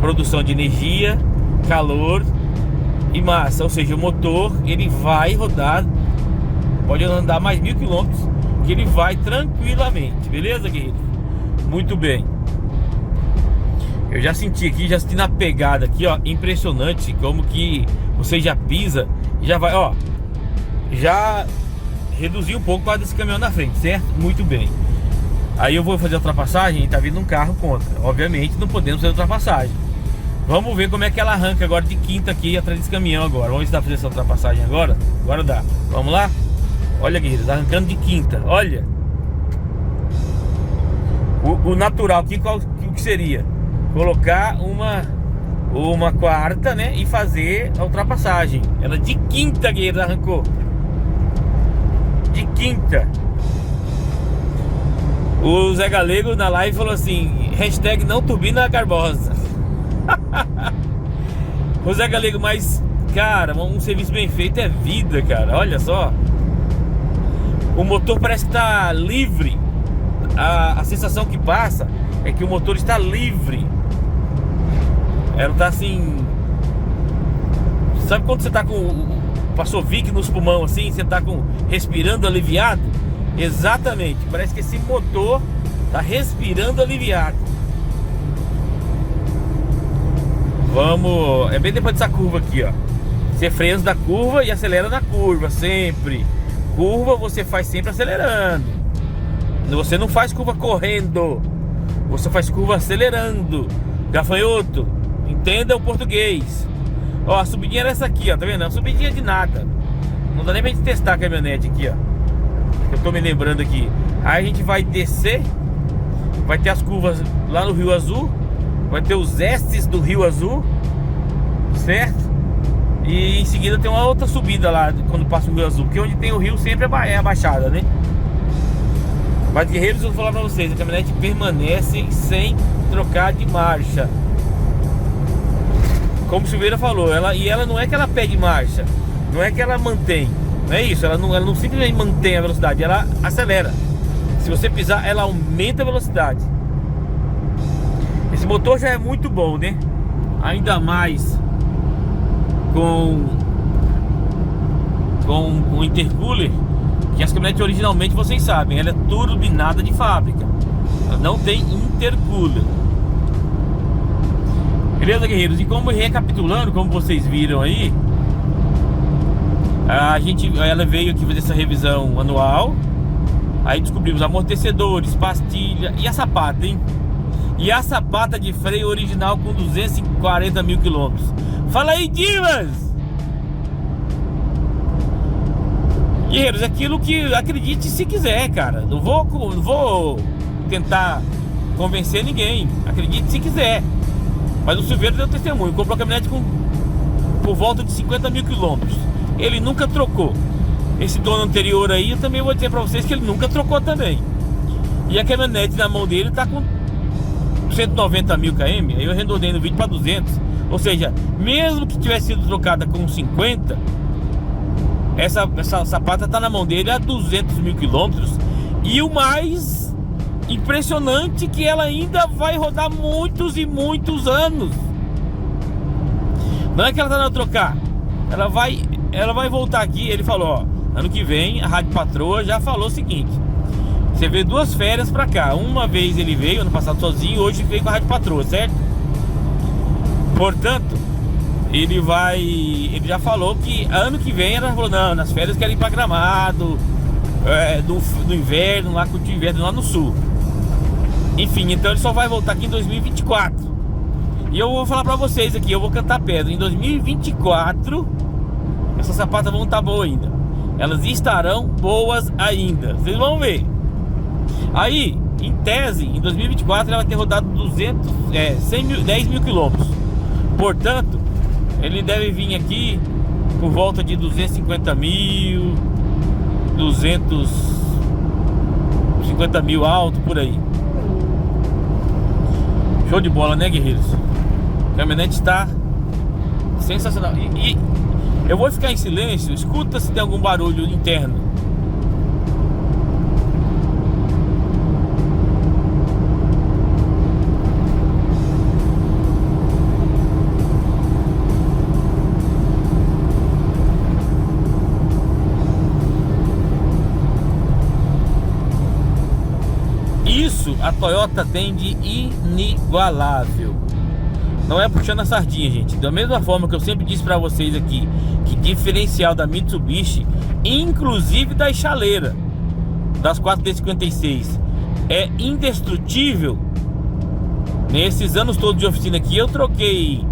produção de energia, calor e massa. Ou seja, o motor ele vai rodar, pode andar mais 1000 km, que ele vai tranquilamente, beleza, guerreiro? Muito bem. Eu já senti aqui, já senti na pegada aqui, ó, impressionante como que você já pisa e já vai, ó, já reduziu um pouco para desse caminhão na frente, certo? Muito bem. Aí eu vou fazer a ultrapassagem e tá vindo um carro contra. Obviamente não podemos fazer ultrapassagem. Vamos ver como é que ela arranca agora de quinta aqui atrás desse caminhão agora. Vamos ver se dá pra fazer essa ultrapassagem agora. Agora dá. Vamos lá? Olha, guerreiros, arrancando de quinta. Olha. O natural aqui, o que seria? Colocar uma quarta, né? E fazer a ultrapassagem. Ela de quinta, guerreiros, arrancou. De quinta. O Zé Galego na live falou assim: hashtag não turbina Garbosa. O Zé Galego, mas cara, um serviço bem feito é vida, cara. Olha só. O motor parece que tá livre. A sensação que passa é que o motor está livre. Ela tá assim. Sabe quando você tá com passou Vic nos pulmões assim, você tá respirando aliviado? Exatamente, parece que esse motor tá respirando aliviado. Vamos, é bem depois dessa curva aqui, ó. Você freia da curva e acelera na curva, sempre. Curva você faz sempre acelerando. Você não faz curva correndo, você faz curva acelerando. Gafanhoto, entenda o português. Ó, a subidinha era essa aqui, ó, tá vendo? A subidinha de nada. Não dá nem pra gente testar a caminhonete aqui, ó. Eu tô me lembrando aqui. Aí a gente vai descer. Vai ter as curvas lá no Rio Azul. Vai ter os estes do Rio Azul, certo? E em seguida tem uma outra subida lá quando passa o Rio Azul, porque onde tem o rio sempre é a baixada, né? Mas, guerreiros, eu vou falar pra vocês, a caminhonete permanece sem trocar de marcha. Como o Silveira falou, ela não é que ela pede marcha, não é que ela mantém, não é isso, ela não simplesmente mantém a velocidade, ela acelera. Se você pisar, ela aumenta a velocidade. Esse motor já é muito bom, né? Ainda mais com o intercooler, que as caminhonetes originalmente, vocês sabem, ela é turbinada de fábrica. Ela não tem intercooler. Beleza, guerreiros? E como recapitulando, como vocês viram aí, ela veio aqui fazer essa revisão anual. Aí descobrimos amortecedores, pastilha e a sapata, hein? E a sapata de freio original com 240 mil quilômetros. Fala aí, divas! Guerreiros, aquilo que acredite se quiser, cara. Não vou tentar convencer ninguém. Acredite se quiser. Mas o Silveira deu testemunho. Comprou a caminhonete por volta de 50 mil quilômetros. Ele nunca trocou. Esse dono anterior aí, eu também vou dizer pra vocês que ele nunca trocou também. E a caminhonete na mão dele tá com 190 mil km. Aí eu arredondei no vídeo para 200. Ou seja, mesmo que tivesse sido trocada com 50, essa sapata tá na mão dele há 200 mil quilômetros. E o mais impressionante é que ela ainda vai rodar muitos e muitos anos. Não é que ela tá na trocar. Ela vai voltar aqui. Ele falou, ó, ano que vem a Rádio Patroa já falou o seguinte: você veio 2 férias pra cá. Uma vez ele veio ano passado sozinho, hoje veio com a Rádio Patroa, certo? Portanto, ele já falou que ano que vem ela falou, não, nas férias quero ir pra Gramado, do inverno, lá curtir o inverno lá no sul. Enfim, então ele só vai voltar aqui em 2024. E eu vou falar pra vocês aqui, eu vou cantar pedra. Em 2024 essas sapatas vão estar boas ainda. Elas estarão boas ainda. Vocês vão ver. Aí, em tese, em 2024 ela vai ter rodado 10 mil quilômetros. Portanto, ele deve vir aqui por volta de 250 mil, 250 mil alto, por aí. Show de bola, né, guerreiros? A caminhonete está sensacional. E eu vou ficar em silêncio. Escuta se tem algum barulho interno. Isso a Toyota tem de inigualável. Não é puxando a sardinha, gente. Da mesma forma que eu sempre disse pra vocês aqui, que diferencial da Mitsubishi, inclusive das chaleiras, das 4D56, é indestrutível. Nesses anos todos de oficina aqui, eu troquei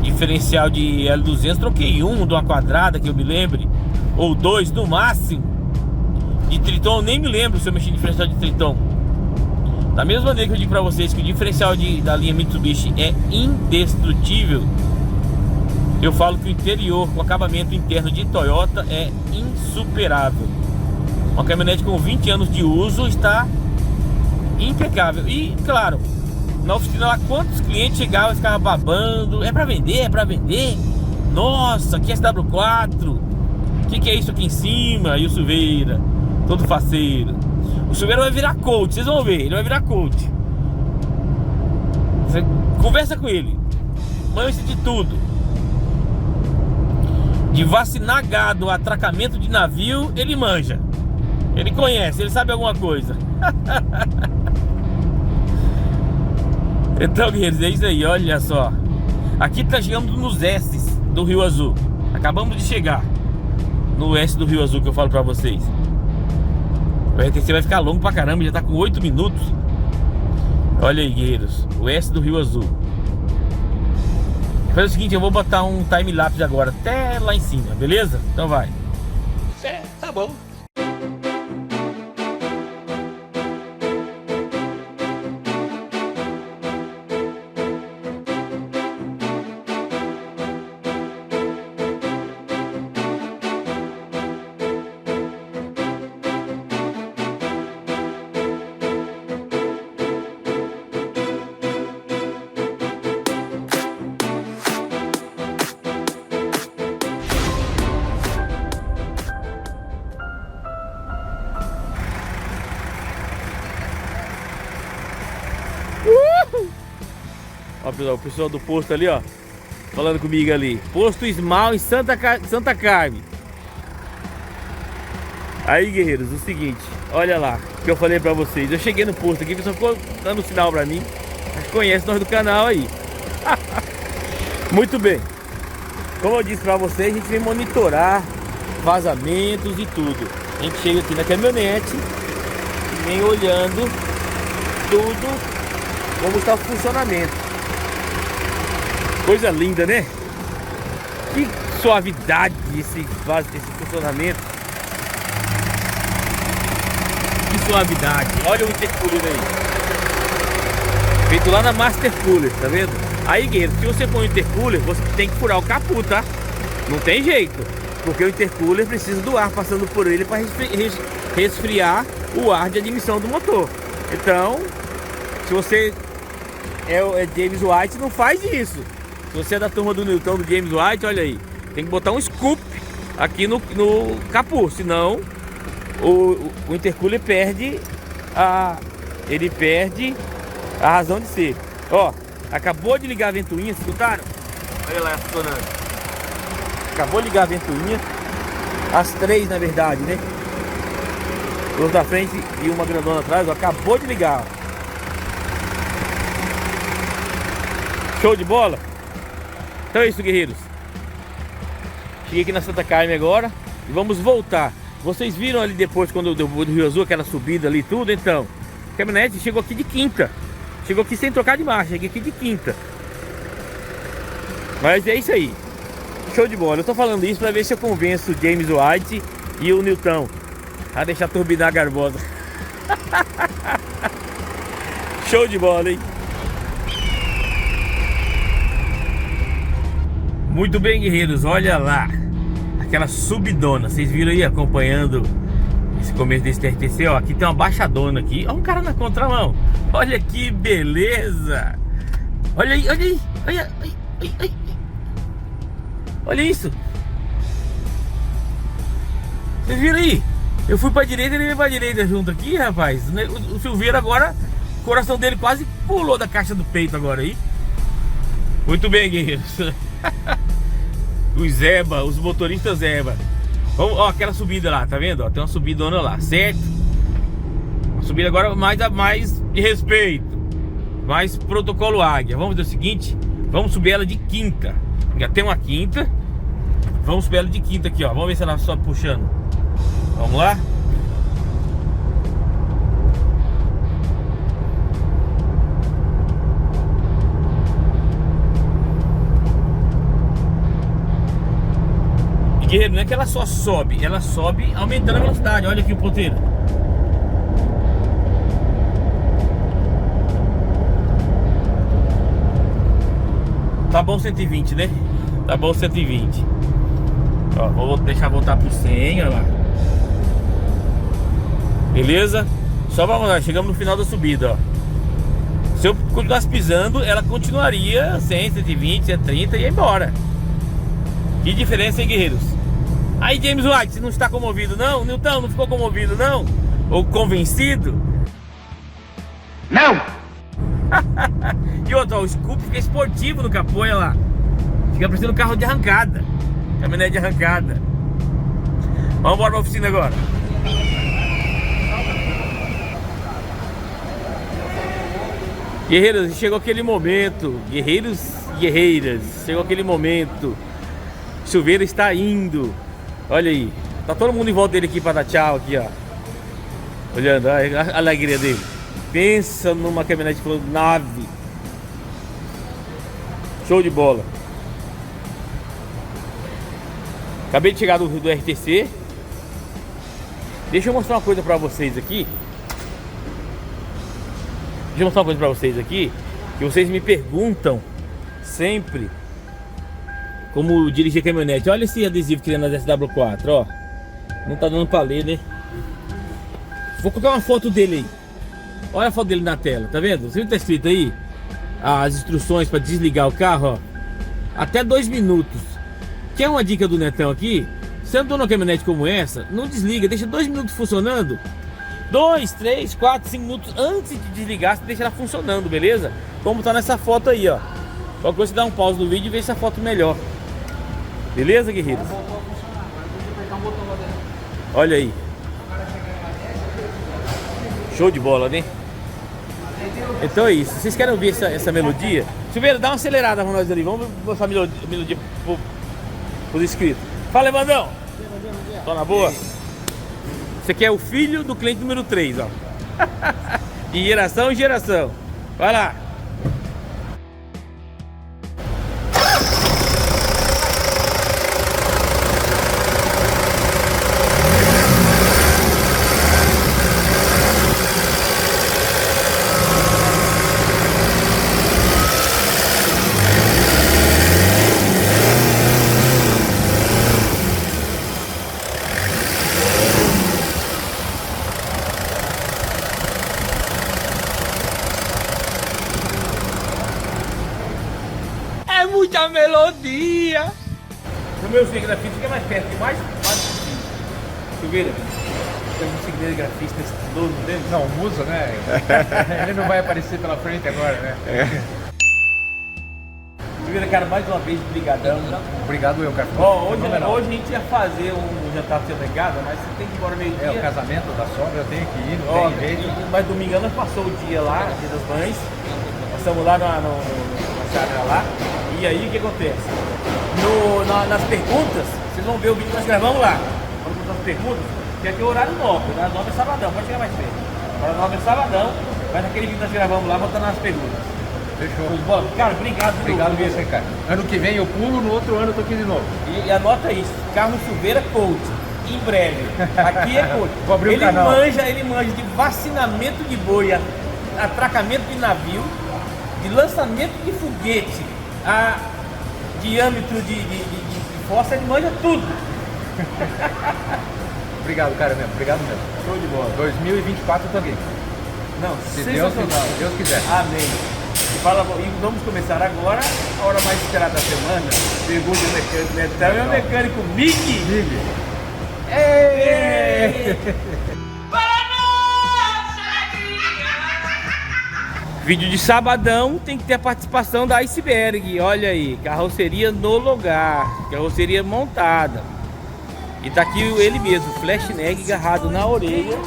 diferencial de L200, troquei um de uma quadrada que eu me lembre, ou 2 no máximo. De Triton eu nem me lembro se eu mexi em diferencial de Triton. Da mesma maneira que eu digo pra vocês que o diferencial da linha Mitsubishi é indestrutível, eu falo que o interior, o acabamento interno de Toyota é insuperável. Uma caminhonete com 20 anos de uso está impecável. E claro, na oficina lá, quantos clientes chegavam e ficavam babando: é pra vender, é pra vender. Nossa, aqui é SW4. O que é isso aqui em cima? E o Silveira, todo faceiro. O Silveira vai virar coach, vocês vão ver, ele vai virar coach. Você conversa com ele, manja de tudo. De vacinar gado, atracamento de navio, ele manja. Ele conhece, ele sabe alguma coisa. Então, guerreiros, é isso aí, olha só. Aqui tá chegando nos S do Rio Azul. Acabamos de chegar no S do Rio Azul que eu falo pra vocês. O RTC vai ficar longo pra caramba, já tá com 8 minutos. Olha aí, guerreiros, o S do Rio Azul. Faz o seguinte, eu vou botar um time-lapse agora até lá em cima, beleza? Então vai. Tá bom. Ó, pessoal, o pessoal do posto ali, ó, falando comigo ali. Posto Ismal em Santa Carme. Aí, guerreiros, o seguinte, olha lá, o que eu falei pra vocês. Eu cheguei no posto aqui, o pessoal ficou dando sinal pra mim. Acho que conhece nós do canal aí. Muito bem. Como eu disse pra vocês, a gente vem monitorar vazamentos e tudo. A gente chega aqui na caminhonete e vem olhando tudo, como está o funcionamento. Coisa linda, né? Que suavidade esse funcionamento. Que suavidade. Olha o intercooler aí. Feito lá na Master Cooler, tá vendo? Aí, guerreiro, se você põe o intercooler, você tem que furar o capô, tá? Não tem jeito. Porque o intercooler precisa do ar passando por ele para resfriar o ar de admissão do motor. Então, se você é James White, não faz isso. Se você é da turma do Newton, do James White, olha aí. Tem que botar um scoop aqui no capô, senão o intercooler perde a razão de ser. Ó, acabou de ligar a ventoinha, escutaram? Olha lá, funcionando. Acabou de ligar a ventoinha. As 3, na verdade, né? Duas da frente e uma grandona atrás, ó, acabou de ligar. Show de bola? Então é isso, guerreiros. Cheguei aqui na Santa Carmen agora e vamos voltar. Vocês viram ali depois, quando eu do Rio Azul, aquela subida ali tudo? Então, a caminhonete chegou aqui de quinta. Chegou aqui sem trocar de marcha, cheguei aqui de quinta. Mas é isso aí. Show de bola. Eu tô falando isso pra ver se eu convenço o James White e o Newton a deixar turbinar a Garbosa. Show de bola, hein? Muito bem, guerreiros, olha lá. Aquela subidona, vocês viram aí acompanhando esse começo desse TRTC, ó. Aqui tem uma baixadona aqui. Olha um cara na contramão. Olha que beleza. Olha aí, olha aí. Olha, ai. Olha isso. Vocês viram aí? Eu fui pra direita e ele veio pra direita junto aqui, rapaz. O Silveira agora, o coração dele quase pulou da caixa do peito agora aí. Muito bem, guerreiros. Os Zeba, os motoristas Zeba. Vamos, ó, aquela subida lá, tá vendo? Ó, tem uma subidona lá, certo? Uma subida agora mais de respeito, mais protocolo Águia. Vamos fazer o seguinte, vamos subir ela de quinta. Já tem uma quinta. Vamos subir ela de quinta aqui, ó. Vamos ver se ela sobe puxando. Vamos lá. Guerreiro, não é que ela só sobe, ela sobe aumentando a velocidade. Olha aqui o ponteiro. Tá bom 120, né? Tá bom 120. Ó, vou deixar voltar pro 100, olha lá. Beleza? Só vamos lá, chegamos no final da subida, ó. Se eu continuasse pisando, ela continuaria 100, 120, 130 e ia embora. Que diferença, hein, guerreiros? Aí, James White, você não está comovido, não? Newton, não ficou comovido, não? Ou convencido? Não! E outro, ó, o scoop fica esportivo no capô, olha lá. Fica parecendo um carro de arrancada. Caminhonete de arrancada. Vamos embora pra oficina agora. Guerreiros, chegou aquele momento. Guerreiros e guerreiras, chegou aquele momento. O Silveira está indo. Olha aí. Tá todo mundo em volta dele aqui pra dar tchau aqui, ó. Olhando, olha a alegria dele. Pensa numa caminhonete com nave. Show de bola. Acabei de chegar do RTC. Deixa eu mostrar uma coisa pra vocês aqui. Deixa eu mostrar uma coisa pra vocês aqui. Que vocês me perguntam sempre como dirigir caminhonete. Olha esse adesivo que tem na SW4, ó. Não tá dando pra ler, né? Vou colocar uma foto dele aí. Olha a foto dele na tela, tá vendo? Você viu que tá escrito aí? As instruções para desligar o carro, ó. Até 2 minutos. Quer uma dica do Netão aqui? Se você andou numa caminhonete como essa, não desliga, deixa 2 minutos funcionando. 2, 3, 4, 5 minutos antes de desligar, você deixa ela funcionando, beleza? Como tá nessa foto aí, ó. Qualquer coisa, você dá um pause no vídeo e vê essa foto melhor. Beleza, guerreiros? Olha aí. Show de bola, né? Então é isso. Vocês querem ouvir essa melodia? Silveira, dá uma acelerada pra nós ali. Vamos mostrar a melodia pros inscritos. Fala, Evandão. Tô na boa? Você aqui é o filho do cliente número 3, ó. De geração em geração. Vai lá. muita melodia. No meu cinegrafista fica mais perto, mais Silveira, tem um cinegrafista estiloso dele? Não, o Musa, né? Ele não vai aparecer pela frente agora, né? Silveira, cara, mais uma vez, brigadão. Obrigado, eu, cara. Hoje a gente ia fazer um jantar pra você em casa, mas você tem que ir embora meio-dia. É o casamento da sogra, eu tenho que ir, não Ó, tem jeito. mas domingão nós passou o dia lá, Dia das Mães. Passamos lá na chácara lá. E aí o que acontece? Nas perguntas, vocês vão ver o vídeo que nós gravamos lá. Quando nas perguntas, que aqui é o horário 9. O horário 9 é sabadão, pode chegar mais perto. O horário 9 é sabadão, mas naquele vídeo que nós gravamos lá, botando nas perguntas. Fechou. Cara, obrigado. Obrigado mesmo, cara. Ano que vem eu pulo, no outro ano eu tô aqui de novo. E anota isso, Carlos Silveira Coach, em breve. Aqui é coach. Vou abrir o canal. Ele manja de vacinamento de boi, atracamento de navio, de lançamento de foguete, a diâmetro de força, ele manja tudo. Obrigado, cara mesmo. Obrigado mesmo. Show de bola. 2024 eu tô aqui. Não, Se Deus quiser. Amém. E vamos começar agora a hora mais esperada da semana. Pergunta do mecânico Netão e o mecânico Mig. Vídeo de sabadão tem que ter a participação da Iceberg. Olha aí, carroceria no lugar, carroceria montada. E tá aqui ele mesmo, Flash Neg agarrado na orelha.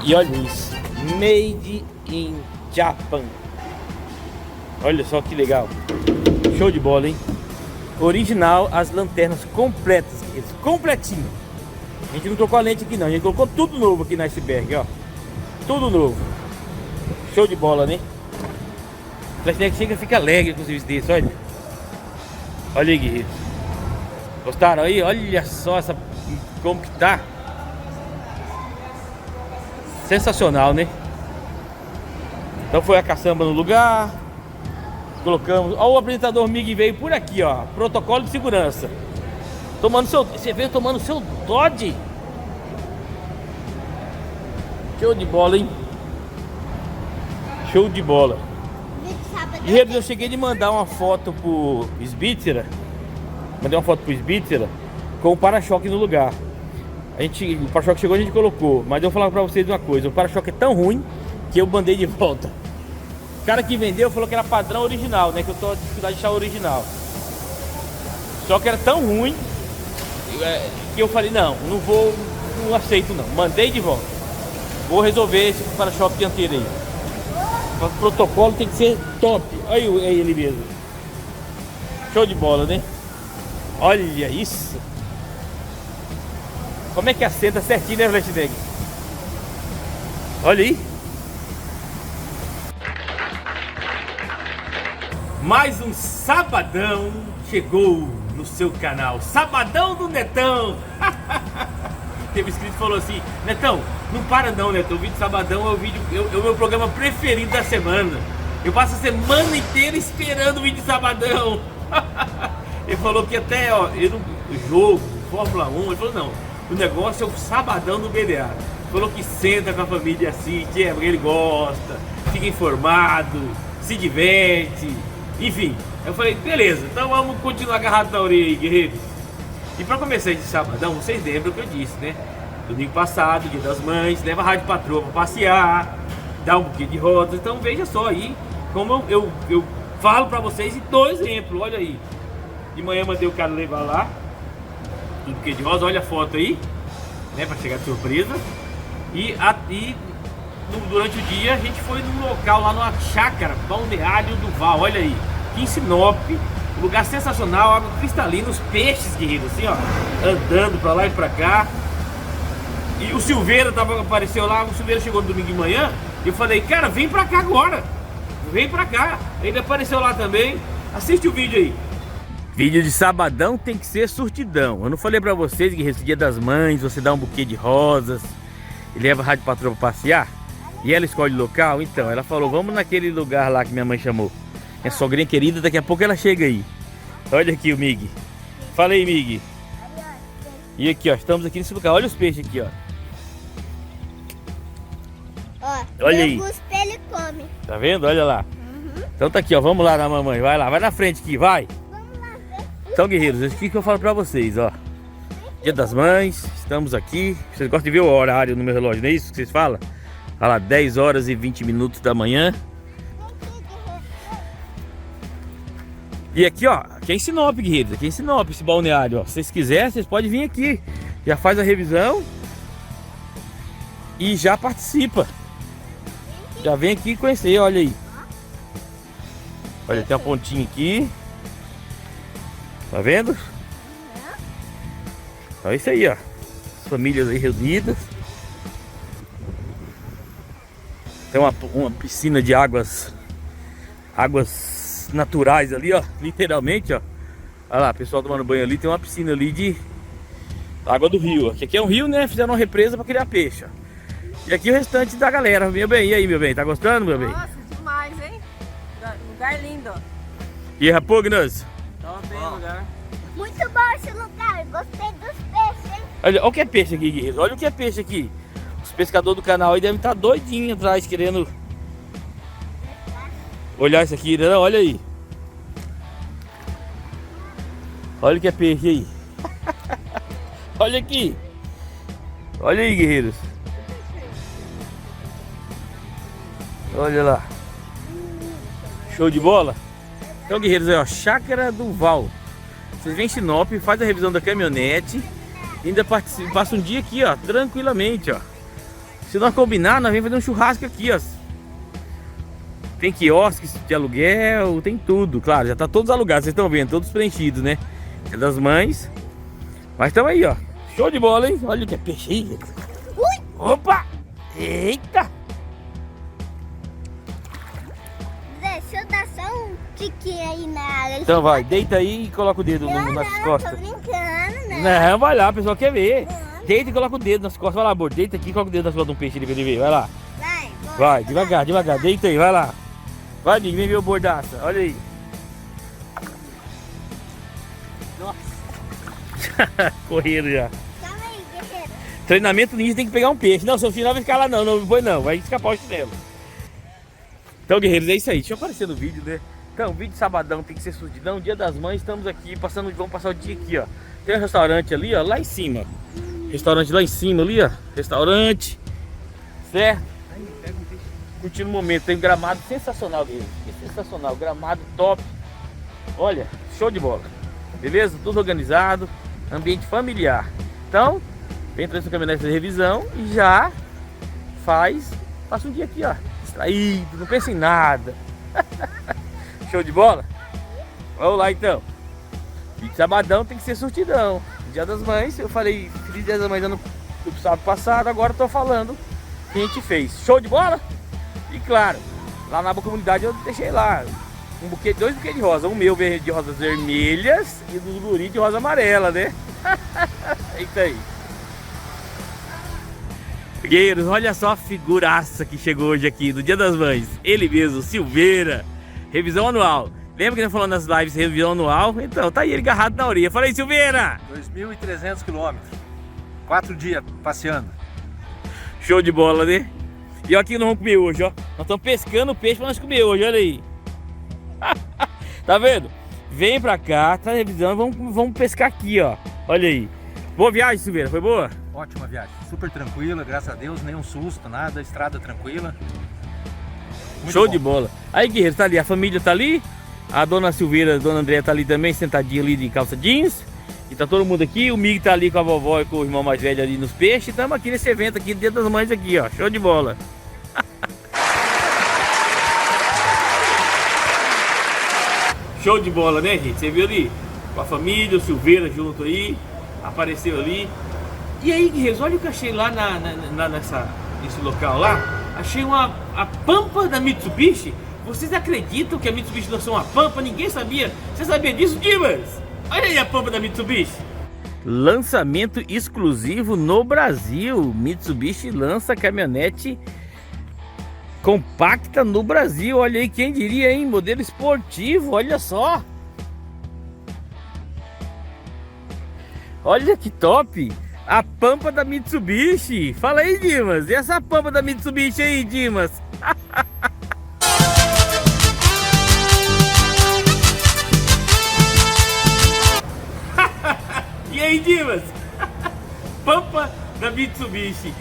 E olha isso, Made in Japan. Olha só que legal. Show de bola, hein? Original, as lanternas completas, completinho. A gente não trocou a lente aqui não, a gente colocou tudo novo aqui na Iceberg, ó. Tudo novo. Show de bola, né? O Flash Neg chega e fica alegre com os serviços desse, olha. Olha aí, guerreiro. Gostaram aí? Olha só essa, como que tá. Sensacional, né? Então foi a caçamba no lugar. Colocamos. Ó, o apresentador Mig veio por aqui, ó. Protocolo de segurança. Tomando seu. Você veio tomando seu Dodge. Show de bola, hein? Show de bola. E eu cheguei de mandar uma foto pro Sbitzer. Mandei uma foto pro Sbitzer com o para-choque no lugar. O para-choque chegou, a gente colocou. Mas eu vou falar pra vocês uma coisa: o para-choque é tão ruim que eu mandei de volta. O cara que vendeu falou que era padrão original, né? Que eu tô com dificuldade de achar o original. Só que era tão ruim que eu falei, não aceito não. Mandei de volta. Vou resolver esse para-choque dianteiro aí. O protocolo tem que ser top. Olha ele mesmo. Show de bola, né? Olha isso. Como é que assenta certinho, né, Flash Neg? Olha aí. Mais um sabadão chegou no seu canal. Sabadão do Netão. Teve inscrito que falou assim: Netão, não para não, Netão. O vídeo de sabadão é o meu programa preferido da semana. Eu passo a semana inteira esperando o vídeo de sabadão. Ele falou que até, ó, o jogo, Fórmula 1, ele falou, não, o negócio é o sabadão do BDA. Falou que senta com a família assim, que ele gosta, fica informado, se diverte, enfim. Eu falei, beleza, então vamos continuar agarrado na orelha aí, guerreiros. E pra começar esse sabadão, vocês lembram o que eu disse, né? Domingo passado, Dia das Mães, leva a Rádio Patroa pra passear, dá um buquê de rodas. Então veja só aí, como eu falo pra vocês em dois exemplos, olha aí. De manhã mandei o cara levar lá um buquê de rosa, olha a foto aí, né, pra chegar de surpresa. Durante o dia a gente foi num local lá numa chácara, Balneário do Val, olha aí, aqui em Sinop, um lugar sensacional, água cristalina, os peixes, guerreiros, assim ó, andando pra lá e pra cá. E o Silveira apareceu lá, o Silveira chegou no domingo de manhã, e eu falei, cara, vem pra cá agora, vem pra cá. Ele apareceu lá também, assiste o vídeo aí. Vídeo de sabadão tem que ser surtidão. Eu não falei pra vocês que esse Dia das Mães você dá um buquê de rosas e leva a Rádio Patroa pra passear? E ela escolhe local? Então, ela falou, vamos naquele lugar lá que minha mãe chamou. Minha sogrinha querida, daqui a pouco ela chega aí. Olha aqui o Mig. Fala aí, Mig. E aqui, ó, estamos aqui nesse lugar. Olha os peixes aqui, ó. Ó, olha aí. Ele come. Tá vendo? Olha lá. Então tá aqui, ó. Vamos lá na mamãe. Vai lá, vai na frente aqui, vai. Vamos lá ver. Então, guerreiros, isso aqui que eu falo pra vocês, ó. Dia das Mães, estamos aqui. Vocês gostam de ver o horário no meu relógio, não é isso que vocês falam? Olha lá, 10 horas e 20 minutos da manhã. E aqui, ó, aqui é em Sinop, guerreiros. Aqui é em Sinop, esse balneário, ó. Se vocês quiserem, vocês podem vir aqui. Já faz a revisão e já participa. Já vem aqui conhecer, olha aí. Olha, tem uma pontinha aqui. Tá vendo? Então é isso aí, ó. As famílias aí reunidas. Tem uma piscina de águas naturais ali, ó. Literalmente, ó. Olha lá, o pessoal tomando banho ali. Tem uma piscina ali de água do rio. Aqui é um rio, né? Fizeram uma represa pra criar peixe, ó. E aqui o restante da galera, meu bem. E aí, meu bem? Tá gostando, meu bem? Nossa, demais, hein? Lugar lindo. E aí, Rapugnas? Top, hein, lugar. Muito bom esse lugar. Gostei dos peixes, hein? Olha o que é peixe aqui, guerreiros. Olha o que é peixe aqui. Os pescadores do canal aí devem estar doidinhos atrás, querendo olhar isso aqui, né? Olha aí. Olha o que é peixe aí. Olha aqui. Olha aí, guerreiros. Olha lá. Show de bola? Então, guerreiros, ó, Chácara do Val. Vocês vêm em Sinop, faz a revisão da caminhonete. Ainda passa um dia aqui, ó, tranquilamente, ó. Se nós combinar, nós vamos fazer um churrasco aqui, ó. Tem quiosques de aluguel, tem tudo. Claro, já tá todos alugados, vocês estão vendo, todos preenchidos, né? É das mães. Mas estamos aí, ó. Show de bola, hein? Olha o que é peixe aí. Opa! Eita! Deixa eu dar só um tiquinho aí na água. Então vai, deita aí e coloca o dedo nas Não, costas. tô brincando, né? Não, vai lá, o pessoal quer ver. Deita e coloca o dedo nas costas. Vai lá, amor, deita aqui e coloca o dedo nas costas de um peixe ali pra ele ver. Vai lá. Vai, bora. Vai, devagar, devagar. Deita aí, vai lá. Vai, Nick, vem ver o bordaça. Olha aí. Nossa. Correram já. Calma aí, guerreiro. Treinamento ninja tem que pegar um peixe. Não, seu final vai ficar lá não, não foi não. Vai escapar o chinelo. Então, guerreiros, é isso aí. Deixa eu aparecer no vídeo, né? Então, vídeo sabadão tem que ser surdidão. Dia das Mães, estamos aqui, vamos passar o dia aqui, ó. Tem um restaurante ali, ó, lá em cima. Restaurante lá em cima ali, ó. Restaurante. Certo? Curtindo o momento. Tem um gramado sensacional, guerreiros. Sensacional. Gramado top. Olha, show de bola. Beleza? Tudo organizado. Ambiente familiar. Então, vem trazer sua caminhonete de revisão e já passa um dia aqui, ó. Distraído, não pensa em nada. Show de bola? Vamos lá então. Vídeo sabadão tem que ser surtidão. Dia das Mães, eu falei Feliz Dia das Mães no sábado passado, agora eu tô falando que a gente fez. Show de bola? E claro, lá na comunidade eu deixei lá dois buquês de rosa. O meu de rosas vermelhas e do Luri de rosa amarela, né? Eita aí. Guerreiros, olha só a figuraça que chegou hoje aqui do Dia das Mães. Ele mesmo, Silveira. Revisão anual. Lembra que nós falamos nas lives revisão anual? Então, tá aí ele agarrado na orelha. Falei, Silveira! 2.300 quilômetros. 4 dias passeando. Show de bola, né? E olha aqui que nós vamos comer hoje, ó. Nós estamos pescando peixe pra nós comer hoje, olha aí. Tá vendo? Vem pra cá, tá na revisão, vamos pescar aqui, ó. Olha aí. Boa viagem, Silveira, foi boa? Ótima viagem, super tranquila, graças a Deus, nenhum susto, nada, estrada tranquila. Muito Show bom. de bola. Aí, guerreiro, tá ali, a família tá ali. A dona Silveira, a dona Andréia tá ali também, sentadinha ali de calça jeans. E tá todo mundo aqui, o Mig tá ali com a vovó e com o irmão mais velho ali nos peixes. Estamos aqui nesse evento aqui, Dia das Mães aqui, ó. Show de bola. Show de bola, né, gente? Você viu ali? Com a família, o Silveira junto aí. Apareceu ali. E aí, guerreiros, olha o que eu achei lá nesse local lá. Achei a pampa da Mitsubishi. Vocês acreditam que a Mitsubishi lançou uma pampa? Ninguém sabia. Você sabia disso, Dimas? Olha aí a pampa da Mitsubishi. Lançamento exclusivo no Brasil. Mitsubishi lança caminhonete compacta no Brasil. Olha aí, quem diria, hein? Modelo esportivo, olha só. Olha que top. A pampa da Mitsubishi. Fala aí, Dimas. E essa pampa da Mitsubishi aí, Dimas? hein, Dimas? Pampa da Mitsubishi.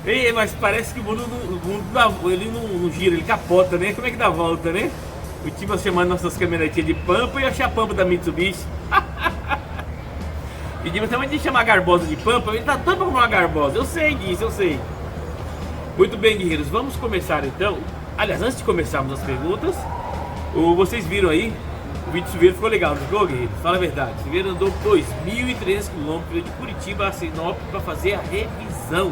Ei, mas parece que o mundo ele não gira, ele capota, né? Como é que dá a volta, né? O Dimas chamando nossas caminhonetinhas de Pampa e eu achei a Pampa da Mitsubishi. E Dimas também de chamar a Garbosa de Pampa, ele tá tanto pra uma Garbosa. Eu sei disso, eu sei. Muito bem, guerreiros, vamos começar então. Aliás, antes de começarmos as perguntas, vocês viram aí, o vídeo Silveira ficou legal, não ficou, guerreiros? Fala a verdade, o Silveira andou 2.300 km de Curitiba a Sinop para fazer a revisão.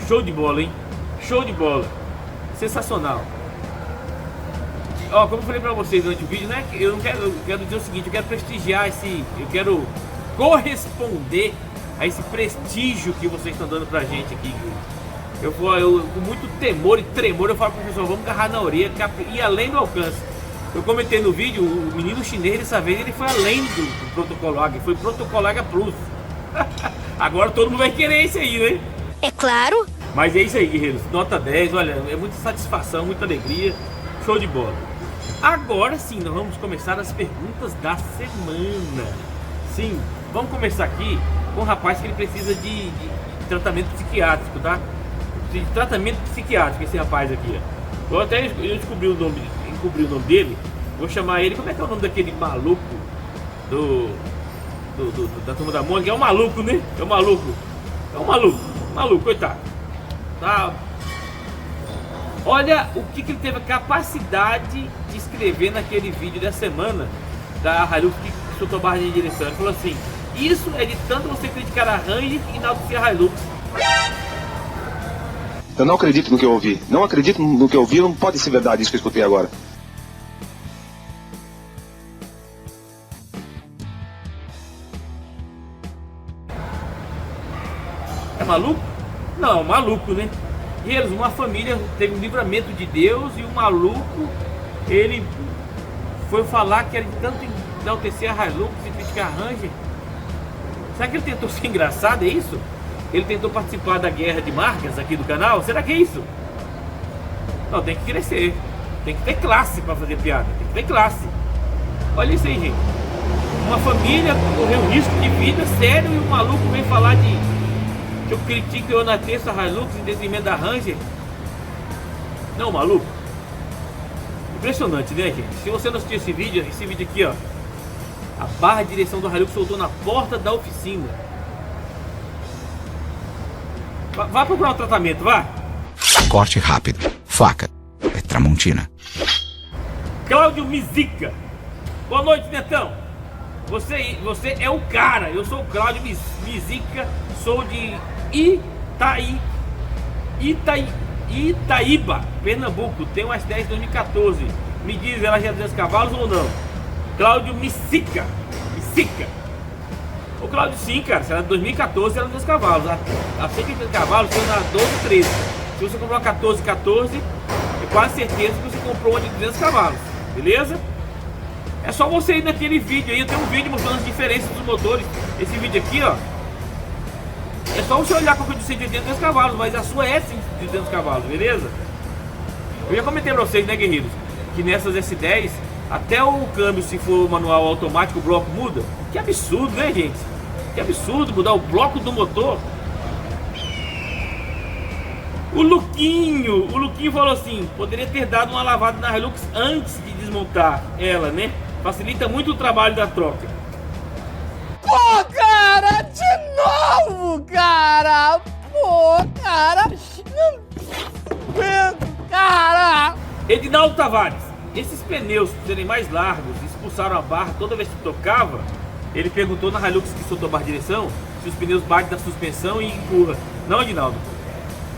Show de bola, hein? Show de bola. Sensacional. Ó, como eu falei pra vocês durante o vídeo, né? Eu quero dizer o seguinte, eu quero prestigiar eu quero corresponder a esse prestígio que vocês estão dando pra gente aqui. Eu com muito temor e tremor, eu falo pro professor, vamos agarrar na orelha e além do alcance. Eu comentei no vídeo, o menino chinês dessa vez, ele foi além do protocolo AGA, foi protocolo AGA Plus. Agora todo mundo vai querer isso aí, né? É claro. Mas é isso aí, guerreiros, nota 10, olha, é muita satisfação, muita alegria, show de bola. Agora sim, nós vamos começar as perguntas da semana. Sim, vamos começar aqui com um rapaz que ele precisa de tratamento psiquiátrico, tá? De tratamento psiquiátrico, esse rapaz aqui, ó. Eu descobri o nome dele, vou chamar ele, como é que é o nome daquele maluco da Turma da Mônica? É um maluco, né? É um maluco, coitado. Tá. Olha o que ele teve a capacidade de escrever naquele vídeo da semana da Hilux que soltou a barra de direção. Ele falou assim: isso é de tanto você criticar a Ranger e enaltecer a Hilux. Eu não acredito no que eu ouvi. Não acredito no que eu ouvi, não pode ser verdade isso que eu escutei agora. É maluco? Não, maluco, né? E eles, uma família teve um livramento de Deus e o maluco, ele foi falar que era de tanto enaltecer a Hilux e criticar a Ranger. Será que ele tentou ser engraçado, é isso? Ele tentou participar da guerra de marcas aqui do canal? Será que é isso? Não, tem que crescer. Tem que ter classe para fazer piada. Tem que ter classe. Olha isso aí, gente. Uma família correu risco de vida sério e o maluco vem falar de que eu critico e eu enalteço a Hilux em detrimento da Ranger. Não, maluco. Impressionante, né, gente? Se você não assistiu esse vídeo aqui, ó. A barra de direção do Hilux soltou na porta da oficina. Vá procurar um tratamento, vá. Corte rápido. Faca. É Tramontina. Cláudio Mizica. Boa noite, Netão. Você é o cara. Eu sou o Cláudio Mizica. Sou de Itaíba, Pernambuco. Tenho uma S10 2014. Me diz, ela já é 200 cavalos ou não? Cláudio Mizica. Ô Cláudio, sim, cara, se ela é de 2014, ela é 200 cavalos. A 180 cavalos, você anda 12, 13. Se você comprou uma 14, é quase certeza que você comprou uma de 200 cavalos, beleza? É só você ir naquele vídeo aí, eu tenho um vídeo mostrando as diferenças dos motores. Esse vídeo aqui, ó, é só você olhar com a de 180 200 cavalos, mas a sua é de 200 cavalos, beleza? Eu já comentei pra vocês, né, guerreiros, que nessas S10, até o câmbio, se for manual automático, o bloco muda. Que absurdo, né, gente? Que absurdo mudar o bloco do motor. O Luquinho falou assim: poderia ter dado uma lavada na Hilux antes de desmontar ela, né? Facilita muito o trabalho da troca. Pô, cara, de novo, cara. Pô, cara. Não aguento, cara. Edinaldo Tavares: esses pneus serem mais largos, expulsaram a barra toda vez que tocava. Ele perguntou na Hilux que soltou a barra de direção se os pneus batem na suspensão e empurra. Não, Edinaldo,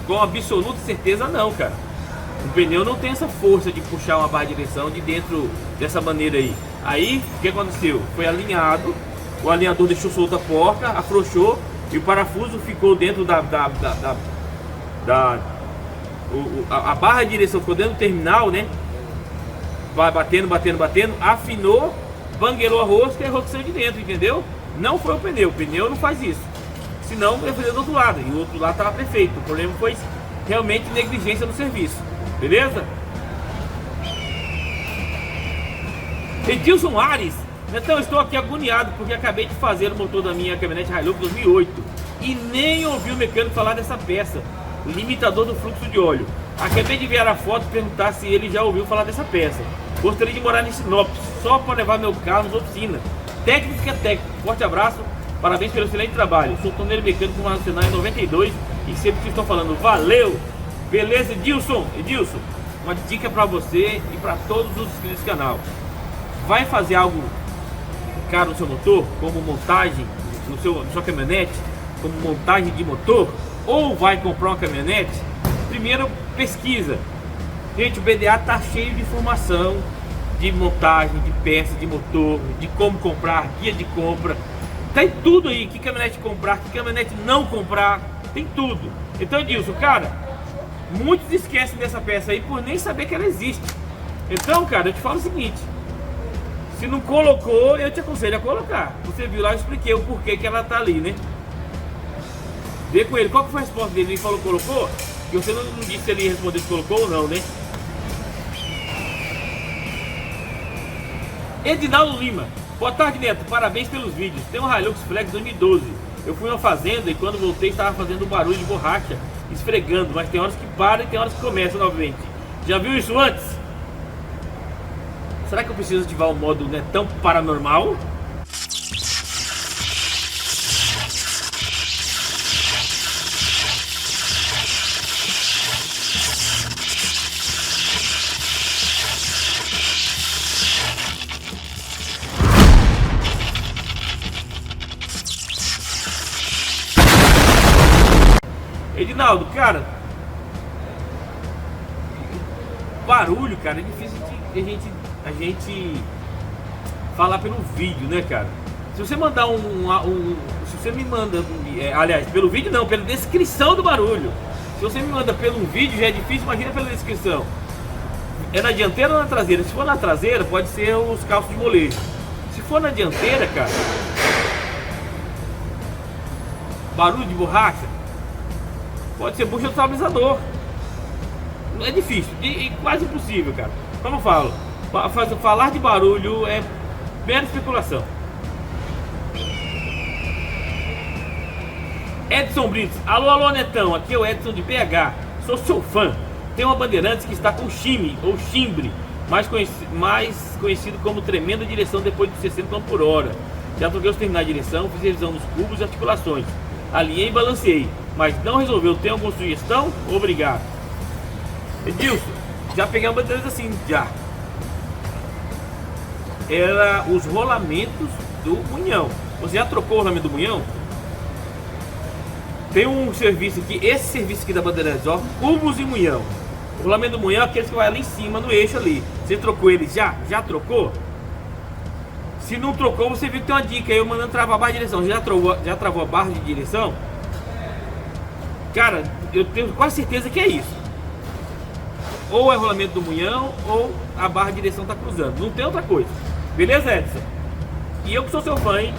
com absoluta certeza não, cara. O pneu não tem essa força de puxar uma barra de direção de dentro dessa maneira aí. Aí, o que aconteceu? Foi alinhado, o alinhador deixou solta a porca, afrouxou e o parafuso ficou dentro a barra de direção ficou dentro do terminal, né? Vai batendo, afinou, banguelou a rosca e a rosca saiu de dentro, entendeu? Não foi o pneu não faz isso. Senão eu ia fazer do outro lado, e o outro lado estava perfeito. O problema foi realmente negligência no serviço, beleza? Edilson Ares: Então, estou aqui agoniado porque acabei de fazer o motor da minha caminhonete Hilux 2008 e nem ouvi o mecânico falar dessa peça, o limitador do fluxo de óleo. Acabei de enviar a foto e perguntar se ele já ouviu falar dessa peça. Gostaria de morar em Sinop, só para levar meu carro nas oficinas. Técnico que é técnico. Forte abraço, parabéns pelo excelente trabalho. Sou torneiro mecânico nacional em 92 e sempre que estou falando, valeu! Beleza, Edilson? Edilson, uma dica para você e para todos os inscritos do canal. Vai fazer algo caro no seu motor, como montagem na sua caminhonete, como montagem de motor, ou vai comprar uma caminhonete? Primeiro pesquisa. Gente, o BDA tá cheio de informação de montagem, de peça, de motor, de como comprar, guia de compra. Tem tudo aí, que caminhonete comprar, que caminhonete não comprar, tem tudo. Então, Edilson, cara, muitos esquecem dessa peça aí por nem saber que ela existe. Então, cara, eu te falo o seguinte: se não colocou, eu te aconselho a colocar. Você viu lá, eu expliquei o porquê que ela tá ali, né? Vê com ele, qual que foi a resposta dele? Ele falou colocou? E você não disse se ele respondeu se colocou ou não, né? Edinaldo Lima, boa tarde, Neto, parabéns pelos vídeos. Tem um Hilux Flex 2012. Eu fui a uma fazenda e quando voltei estava fazendo um barulho de borracha, esfregando, mas tem horas que para e tem horas que começa novamente. Já viu isso antes? Será que eu preciso ativar o modo Netão Paranormal? Edinaldo, cara, barulho, cara, é difícil a gente falar pelo vídeo, né, cara? Se você mandar se você me manda, aliás, pelo vídeo não, pela descrição do barulho. Se você me manda pelo vídeo já é difícil, imagina pela descrição. É na dianteira ou na traseira? Se for na traseira, pode ser os calços de molejo. Se for na dianteira, cara, barulho de borracha, pode ser bucha do estabilizador. É difícil, e quase impossível, cara. Como eu falo, falar de barulho é mera especulação. Edson Brits, alô Netão, aqui é o Edson de BH, sou seu fã. Tem uma Bandeirantes que está com chime ou chimbre, mais conhecido como tremenda direção depois de 60 km por hora. Já troquei os terminais de direção, fiz revisão dos cubos e articulações, alinhei e balanceei, mas não resolveu. Tem alguma sugestão? Obrigado. Edilson, já peguei uma Bandeirantes assim, já. Era os rolamentos do munhão. Você já trocou o rolamento do munhão? Tem um serviço aqui, esse serviço aqui da Bandeirantes, ó, cubos e munhão. O rolamento do munhão é aquele que vai ali em cima no eixo ali. Você trocou ele já? Já trocou? Se não trocou, você viu que tem uma dica aí, eu mandando travar a barra de direção. Já travou a barra de direção? Cara, eu tenho quase certeza que é isso. Ou é o rolamento do munhão, ou a barra de direção tá cruzando. Não tem outra coisa. Beleza, Edson? E eu que sou seu fã, hein?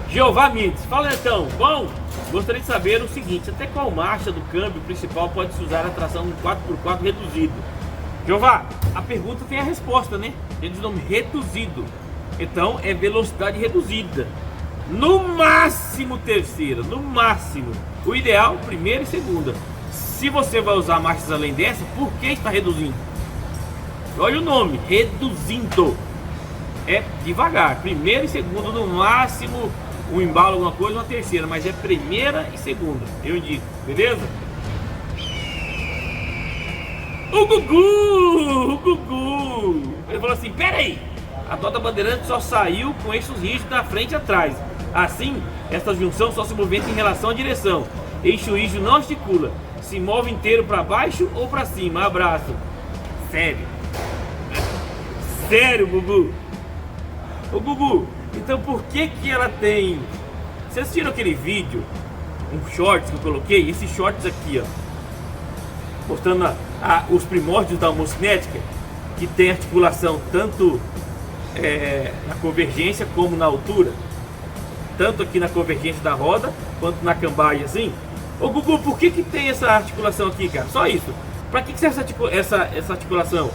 Jeová Mendes, fala então. Bom, gostaria de saber o seguinte: até qual marcha do câmbio principal pode-se usar a tração no 4x4 reduzido? Jeová, a pergunta tem a resposta, né? Ele diz o nome reduzido. Então é velocidade reduzida. No máximo terceira, no máximo. O ideal, primeira e segunda. Se você vai usar marchas além dessa, por que está reduzindo? Olha o nome, reduzindo. É devagar, primeira e segunda, no máximo um embalo, alguma coisa, uma terceira, mas é primeira e segunda, eu indico, beleza? O Gugu, ele falou assim: pera aí, a Toyota Bandeirantes só saiu com eixos rígidos na frente e atrás. Assim, essa junção só se movimenta em relação à direção. Eixo rígido não articula, se move inteiro para baixo ou para cima. Abraço. Sério, Gugu. Ô Gugu, então por que ela tem... Vocês assistiram aquele vídeo, um shorts que eu coloquei? Esses shorts aqui, ó, mostrando os primórdios da homocinética, que tem articulação tanto na convergência como na altura, tanto aqui na convergência da roda quanto na cambagem, assim. Ô Gugu, por que tem essa articulação aqui, cara? Só isso. Pra que serve essa articulação?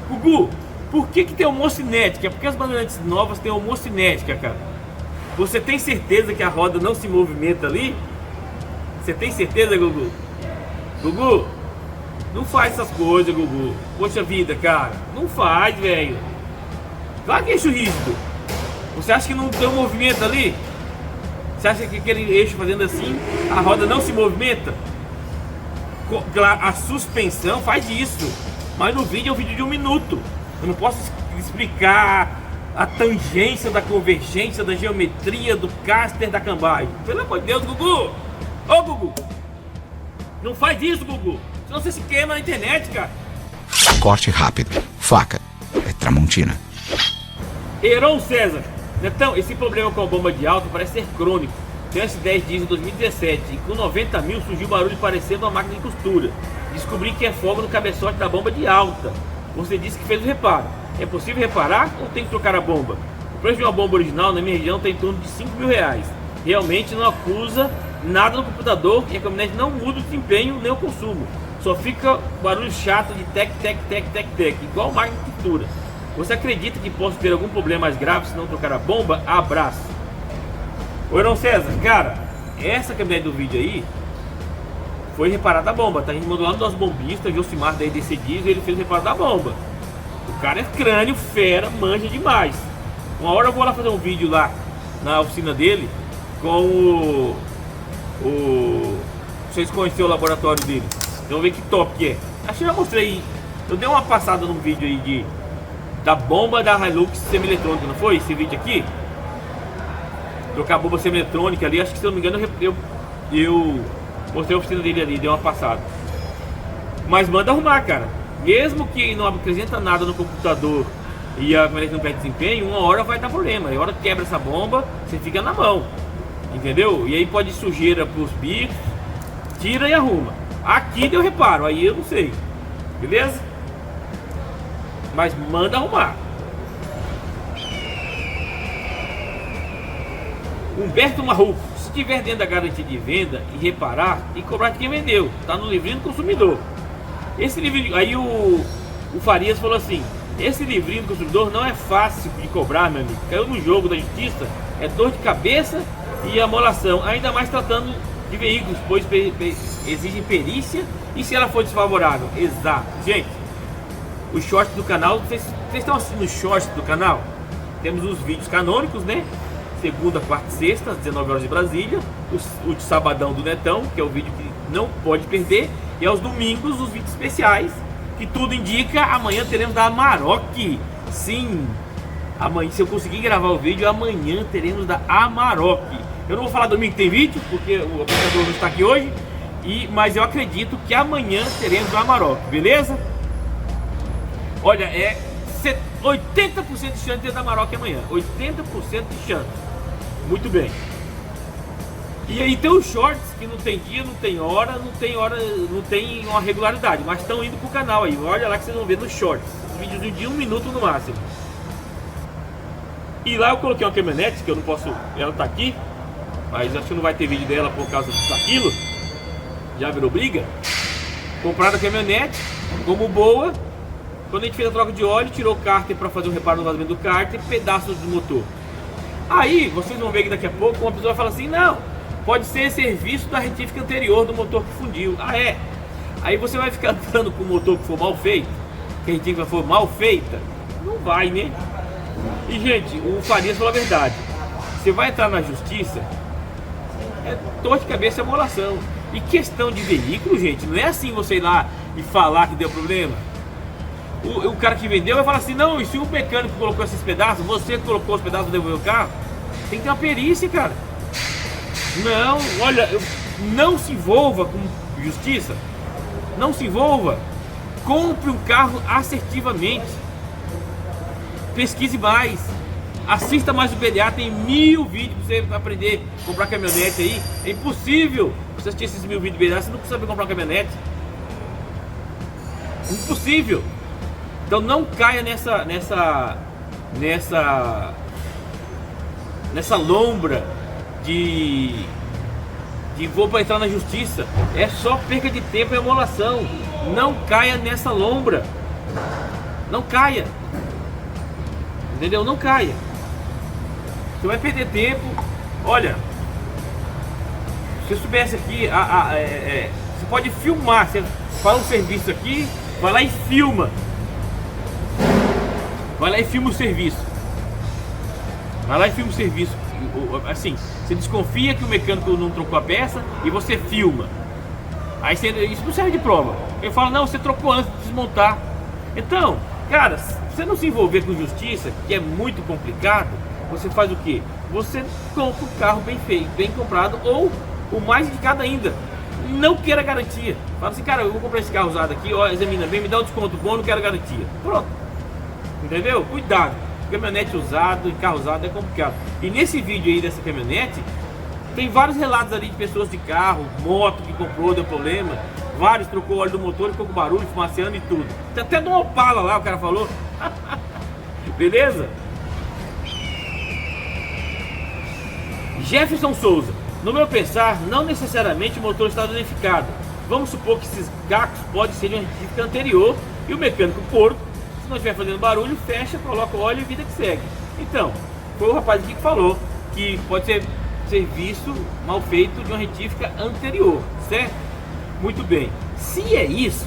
Gugu, Por que tem homocinética? Porque as bananetes novas têm homocinética, cara. Você tem certeza que a roda não se movimenta ali? Você tem certeza, Gugu? Gugu, não faz essas coisas, Gugu. Poxa vida, cara. Não faz, velho. Vai que eixo rígido. Você acha que não tem um movimento ali? Você acha que aquele eixo fazendo assim, a roda não se movimenta? A suspensão faz isso. Mas no vídeo é um vídeo de 1 minuto. Eu não posso explicar a tangência da convergência, da geometria, do caster, da cambagem. Pelo amor de Deus, Gugu! Ô, Gugu! Não faz isso, Gugu! Senão você se queima na internet, cara. Corte rápido. Faca. É Tramontina. Heron César. Netão, esse problema com a bomba de alta parece ser crônico. Tenho esse 10 dias em 2017 e com 90 mil surgiu barulho parecendo uma máquina de costura. Descobri que é fogo no cabeçote da bomba de alta. Você disse que fez o reparo. É possível reparar ou tem que trocar a bomba? O preço de uma bomba original na minha região está em torno de 5 mil reais. Realmente não acusa nada no computador e a caminhonete não muda o desempenho nem o consumo. Só fica barulho chato de tec, tec, tec, tec, tec, igual máquina de costura. Você acredita que posso ter algum problema mais grave se não trocar a bomba? Abraço. Ô, Heron César, cara, essa caminhonete do vídeo aí foi reparada a bomba, tá? A gente mandou lá no nosso bombista, Josimar da EDC Diesel, ele fez o reparo da bomba. O cara é crânio, fera, manja demais. Uma hora eu vou lá fazer um vídeo lá na oficina dele com vocês conheceram o laboratório dele. Então ver que top que é. Acho que eu já mostrei. Eu dei uma passada num vídeo aí da bomba da Hilux semi-eletrônica, não foi? Esse vídeo aqui. Trocar a bomba semi-eletrônica ali. Acho que, se eu não me engano, eu mostrei a oficina dele ali, dei uma passada. Mas manda arrumar, cara. Mesmo que não apresenta nada no computador e a caminhonete não perde desempenho, uma hora vai dar problema. E a hora que quebra essa bomba, você fica na mão. Entendeu? E aí pode ir sujeira pros bicos. Tira e arruma. Aqui deu reparo, aí eu não sei. Beleza? Mas manda arrumar. Humberto Marruco. Se tiver dentro da garantia de venda e reparar e cobrar de quem vendeu, tá no livrinho do consumidor. Esse livrinho, aí o Farias falou assim: esse livrinho do consumidor não é fácil de cobrar, meu amigo. Caiu no jogo da justiça, é dor de cabeça e amolação, ainda mais tratando de veículos, pois exigem perícia e se ela for desfavorável. Exato. Gente, os shorts do canal, vocês estão assistindo os shorts do canal? Temos os vídeos canônicos, né? Segunda, quarta e sexta, às 19 horas de Brasília. O de sabadão do Netão, que é o vídeo que não pode perder. E aos domingos, os vídeos especiais, que tudo indica, amanhã teremos da Amarok. Sim, amanhã, se eu conseguir gravar o vídeo, amanhã teremos da Amarok. Eu não vou falar domingo que tem vídeo, porque o apresentador não está aqui hoje. Mas eu acredito que amanhã teremos da Amarok, beleza? Olha, é 80% de chance de ter da Amarok amanhã. 80% de chance. Muito bem. E aí tem os shorts que não tem dia, não tem hora, não tem uma regularidade, mas estão indo pro canal aí. Olha lá que vocês vão ver nos shorts. Vídeos de 1 minuto no máximo. E lá eu coloquei uma caminhonete, que eu não posso. Ela tá aqui, mas acho que não vai ter vídeo dela por causa daquilo. Já virou briga. Compraram a caminhonete, como boa. Quando a gente fez a troca de óleo, tirou o cárter para fazer o reparo no vazamento do cárter e pedaços do motor. Aí, vocês vão ver que daqui a pouco uma pessoa fala assim: não, pode ser serviço da retífica anterior do motor que fundiu. Ah, é? Aí você vai ficar andando com o motor que for mal feito, que a retífica for mal feita? Não vai, né? E, gente, o Farias falou a verdade. Você vai entrar na justiça, é dor de cabeça e amolação. E questão de veículo, gente, não é assim você ir lá e falar que deu problema. O cara que vendeu vai falar assim: não, e se o mecânico colocou esses pedaços, você que colocou os pedaços para devolver o carro? Tem que ter uma perícia, cara. Não, olha, não se envolva com justiça. Não se envolva. Compre um carro assertivamente. Pesquise mais. Assista mais o BDA, tem 1000 vídeos para você aprender a comprar caminhonete aí. É impossível você assistir esses 1000 vídeos do BDA se não saber comprar uma caminhonete. Impossível. Então não caia nessa lombra de vou para entrar na justiça. É só perca de tempo e amolação. Não caia nessa lombra. Não caia. Entendeu? Não caia. Você vai perder tempo. Olha, se você soubesse aqui, você pode filmar. Você faz um serviço aqui, vai lá e filma. Vai lá e filma o serviço. Vai lá e filma o serviço. Assim, você desconfia que o mecânico não trocou a peça e você filma. Aí isso não serve de prova. Ele fala, não, você trocou antes de desmontar. Então, cara, se você não se envolver com justiça, que é muito complicado, você faz o quê? Você compra o carro bem feito, bem comprado, ou o mais indicado ainda, não queira garantia. Fala assim, cara, eu vou comprar esse carro usado aqui, ó, examina bem, me dá um desconto bom, não quero garantia. Pronto. Entendeu? Cuidado. Caminhonete usado e carro usado é complicado. E nesse vídeo aí dessa caminhonete, tem vários relatos ali de pessoas de carro, moto que comprou, deu problema. Vários trocou o óleo do motor e ficou com barulho, fumaceando e tudo. Tem até de uma Opala lá, o cara falou. Beleza? Jefferson Souza. No meu pensar, não necessariamente o motor está danificado. Vamos supor que esses cacos podem ser de uma retífica anterior e o mecânico porco, se não estiver fazendo barulho, fecha, coloca o óleo e vida que segue. Então, foi o rapaz aqui que falou que pode ser serviço mal feito de uma retífica anterior, certo? Muito bem. Se é isso,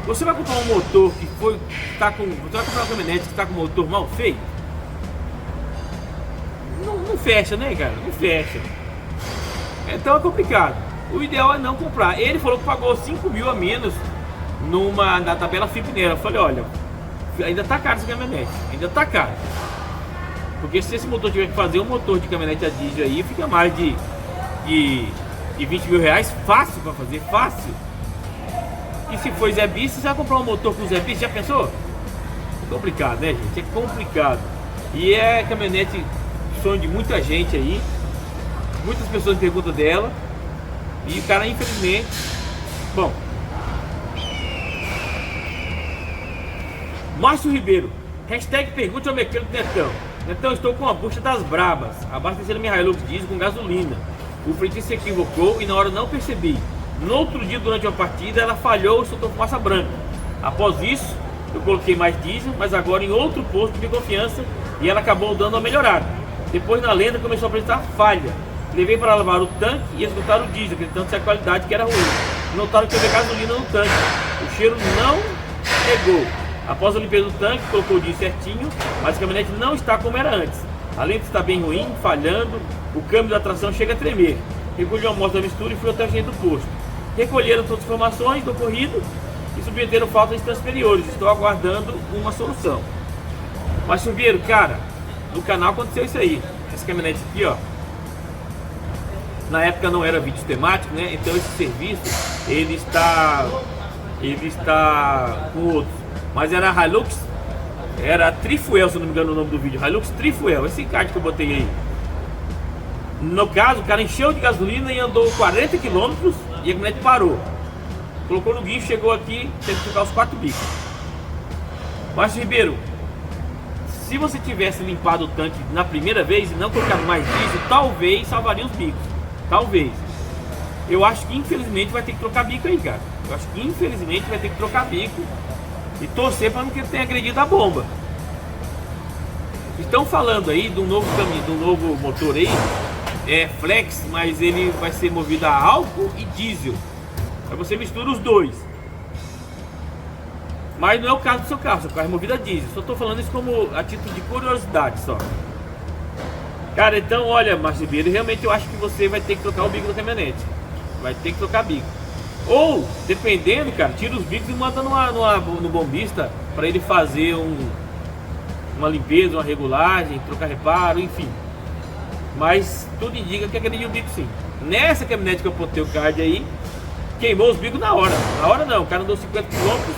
você vai comprar um motor que você vai comprar uma caminhonete que está com o motor mal feito? Não fecha, né, cara? Não fecha. Então é complicado. O ideal é não comprar. Ele falou que pagou 5 mil a menos na tabela Fipneira. Eu falei, olha, ainda tá caro essa caminhonete, ainda tá caro. Porque se esse motor tiver que fazer um motor de caminhonete a diesel aí, fica mais de 20 mil reais, fácil para fazer, fácil. E se for Zé Bis, você vai comprar um motor com Zé Bis, já pensou? É complicado, né, gente? É complicado. E é caminhonete, sonho de muita gente aí. Muitas pessoas perguntam dela. E o cara, infelizmente, bom. Márcio Ribeiro, hashtag pergunte ao mecânico Netão. Netão, estou com a bucha das brabas, abastecendo minha Hilux diesel com gasolina. O frentista se equivocou e na hora não percebi. No outro dia, durante uma partida, ela falhou e soltou fumaça branca. Após isso, eu coloquei mais diesel, mas agora em outro posto de confiança, e ela acabou dando uma melhorada. Depois, na lenda, começou a apresentar falha. Levei para lavar o tanque e esgotar o diesel, acreditando ser a qualidade que era ruim. Notaram que teve gasolina no tanque. O cheiro não pegou. Após a limpeza do tanque, colocou o diesel certinho, mas a caminhonete não está como era antes. A lente está bem ruim, falhando, o câmbio da tração chega a tremer. Recolhi uma amostra da mistura e fui até o agente do posto. Recolheram todas as informações do ocorrido e submeteram falta de instâncias superiores. Estou aguardando uma solução. Mas, Chuveiro, cara, no canal aconteceu isso aí. Essa caminhonete aqui, ó. Na época não era vídeo temático, né? Então esse serviço, ele está com outros. Mas era a Hilux, era Trifuel, se não me engano o nome do vídeo. Hilux Trifuel, esse card que eu botei aí. No caso, o cara encheu de gasolina e andou 40 km e a caminhonete parou. Colocou no guincho, chegou aqui, teve que trocar os 4 bicos. Márcio Ribeiro, se você tivesse limpado o tanque na primeira vez e não colocado mais diesel, talvez salvaria os bicos. Talvez. Eu acho que infelizmente vai ter que trocar bico aí, cara. Eu acho que infelizmente vai ter que trocar bico e torcer para não que ele tenha agredido a bomba. Estão falando aí de um novo caminho, de um novo motor aí, flex, mas ele vai ser movido a álcool e diesel. Aí você mistura os dois. Mas não é o caso do seu carro é movido a diesel. Só estou falando isso como a título de curiosidade só. Cara, então olha, Márcio Ribeiro, realmente eu acho que você vai ter que trocar o bico da caminhonete. Vai ter que trocar bico. Ou, dependendo, cara, tira os bicos e manda no bombista para ele fazer uma limpeza, uma regulagem, trocar reparo, enfim. Mas tudo indica que agrediu o bico sim. Nessa caminhonete que eu botei o card aí, queimou os bicos na hora. Na hora não, o cara andou 50 km.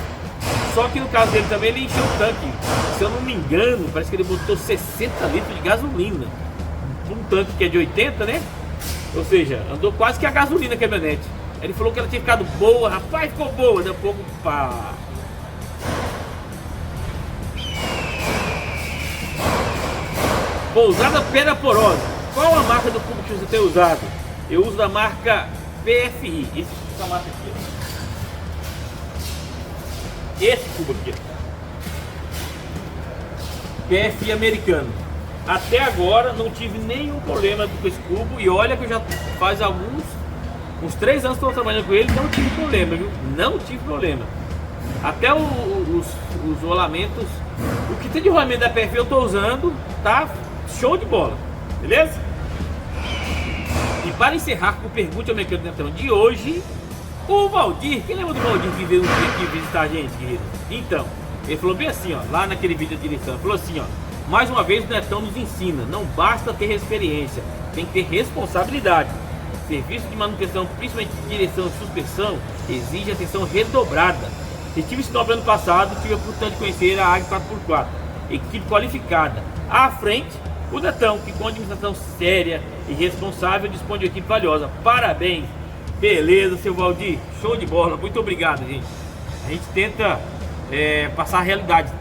Só que no caso dele também ele encheu o tanque. Se eu não me engano, parece que ele botou 60 litros de gasolina. Um tanque que é de 80, né? Ou seja, andou quase que a gasolina a caminhonete. Ele falou que ela tinha ficado boa, rapaz, ficou boa, daqui a pouco, pá. Pousada Pedra Porosa. Qual a marca do cubo que você tem usado? Eu uso da marca PFI. Essa marca aqui, ó. Esse cubo aqui, ó. PFI americano. Até agora não tive nenhum problema com esse cubo. E olha que eu já faz uns 3 anos que estou trabalhando com ele, não tive problema, viu? Não tive problema. Até os rolamentos, o que tem de rolamento da PFI eu estou usando, tá show de bola, beleza? E para encerrar com o Pergunte ao Mecânico Netão de hoje, o Valdir, quem lembra do Valdir que veio aqui visitar a gente, querido? Então, ele falou bem assim, ó, lá naquele vídeo da direção, ele falou assim, ó: mais uma vez o Netão nos ensina, não basta ter experiência, tem que ter responsabilidade. Serviço de manutenção, principalmente de direção e suspensão, exige atenção redobrada. Estive em Sinop ano passado, tive a oportunidade de conhecer a AG 4x4, equipe qualificada. À frente, o Netão, que com administração séria e responsável dispõe de equipe valiosa. Parabéns! Beleza, seu Valdir, show de bola, muito obrigado, gente. A gente tenta passar a realidade,